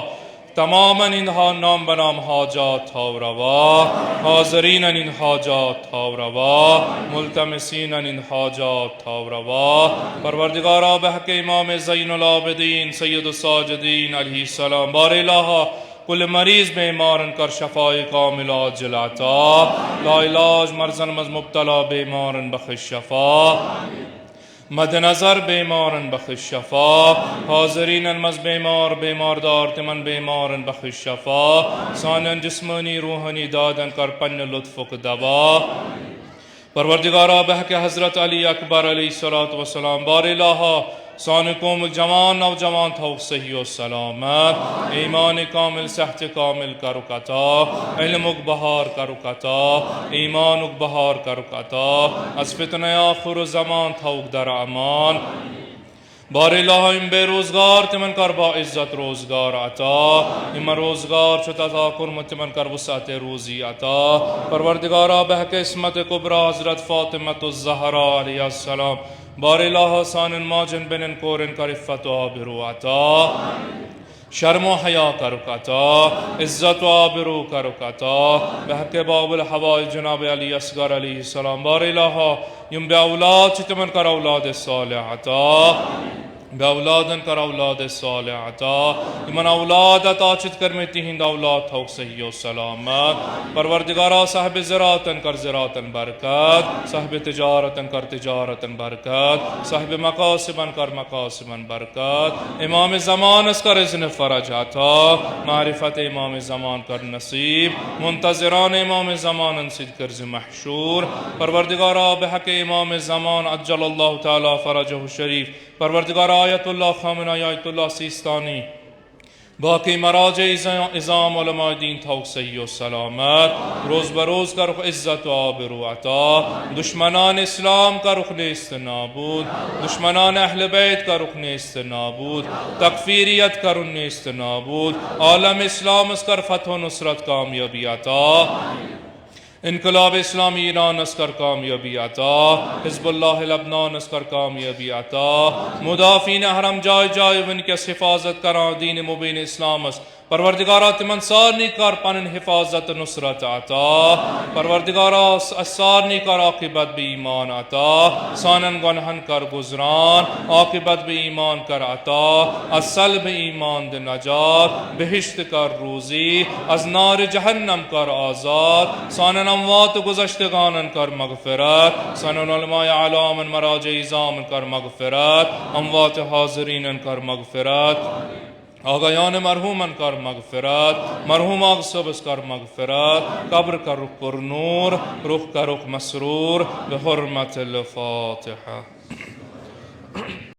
تماما انہا نام بنام حاجات تھاو روا حاضرین ان حاجات تھاو روا ملتمسین ان حاجات تھاو روا پروردگارا بحق امام زین العابدین سید الساجدین علیہ السلام بار الہ کل مریض بیمارن کر شفاء کامل عاجل عطا لا علاج مرضن مز مبتلا بیمارن بخش شفا مد نظر بیمارن بخش شفا حاضرین مز بیمار دار تمن بیمارن بخش شفا سانن جسمانی روحانی دادن کر پن لطفک دوا پروردگارا بحق حضرت علی اکبر علیہ السلام بار الہ سانکم الجوان نوجوان تھو صحیح و سلامت ایمان کامل صحت کامل کرک عطا علمک بہار کرک عطا ایمانک بہار کرک عطا از فتنہ آخر زمان تھوک در امان بار الہ ام بے روزگار تمن کر با عزت روزگار عطا ام روزگار چت عطا کرمت تمن کر وسعت روزی عطا پروردگارا بحق اسمت کبری حضرت فاطمة الزہرا علیہ السلام بار الہ سانن ماجن بنن کورن کر عفت و آبرو عطا شرم و حیا کرک عطا عزت و آبرو کرک عطا بحق باب الحوائج جناب علی اصغر علیہ السلام بار الہ یم بے اولاد چتمن کر اولاد صالح عطا بے اولادن کر اولاد صالح عطا امن اولاد عطا چت کر میں تہند اولاد تھو صحیح و سلامت پروردگارا صاحب زراعتن کر زراعتن برکت صاحب تجارتن کر تجارتن برکت صاحب مقاصبن کر مقاصبن برکت امام زمان اس کر اذن فرج عطا معرفت امام زمان کر نصیب منتظران امام زمان صد کرز محشور پروردگارا بحق امام زمان عجل اللہ تعالی فرجہ شریف پروردگار آیت اللہ خامنہ آیت اللہ سیستانی باقی مراجع ازام علماء دین تھوک صحیح و سلامت روز بروز کا رخ عزت و آبرو عطا دشمنان اسلام کا رخ نیست نابود دشمنان اہل بیت کا رخ نیست نابود تکفیریت کا رخ نیست نابود عالم اسلام اس کر فتح و نصرت کامیابی عطا انقلاب اسلامی ایران اس کر کامیابی عطا حزب اللہ لبنان اس کر کامیابی عطا مدافعین حرم جائے جائے ون کس حفاظت کران دین مبین اسلام اس پروردگارا تمن سارنی کر پنن حفاظت نصرت عطا پروردگارا سارنی کر عاقبت بی ایمان عطا سانن گنہن کر گزران عاقبت بی ایمان کر عطا از سلب ایمان د نجات بہشت کر روزی از نار جہنم کر آزاد سانن اموات گزشتگانن کر مغفرت سانن علماء علامن مراجع ازامن کر مغفرت اموات حاضرین کر مغفرت آغایان مرحومن کر مغفرت مرحوم آغ صبس کر مغفرت قبر کر رخ پر نور رخ کر رخ مسرور بحرمت الفاتحہ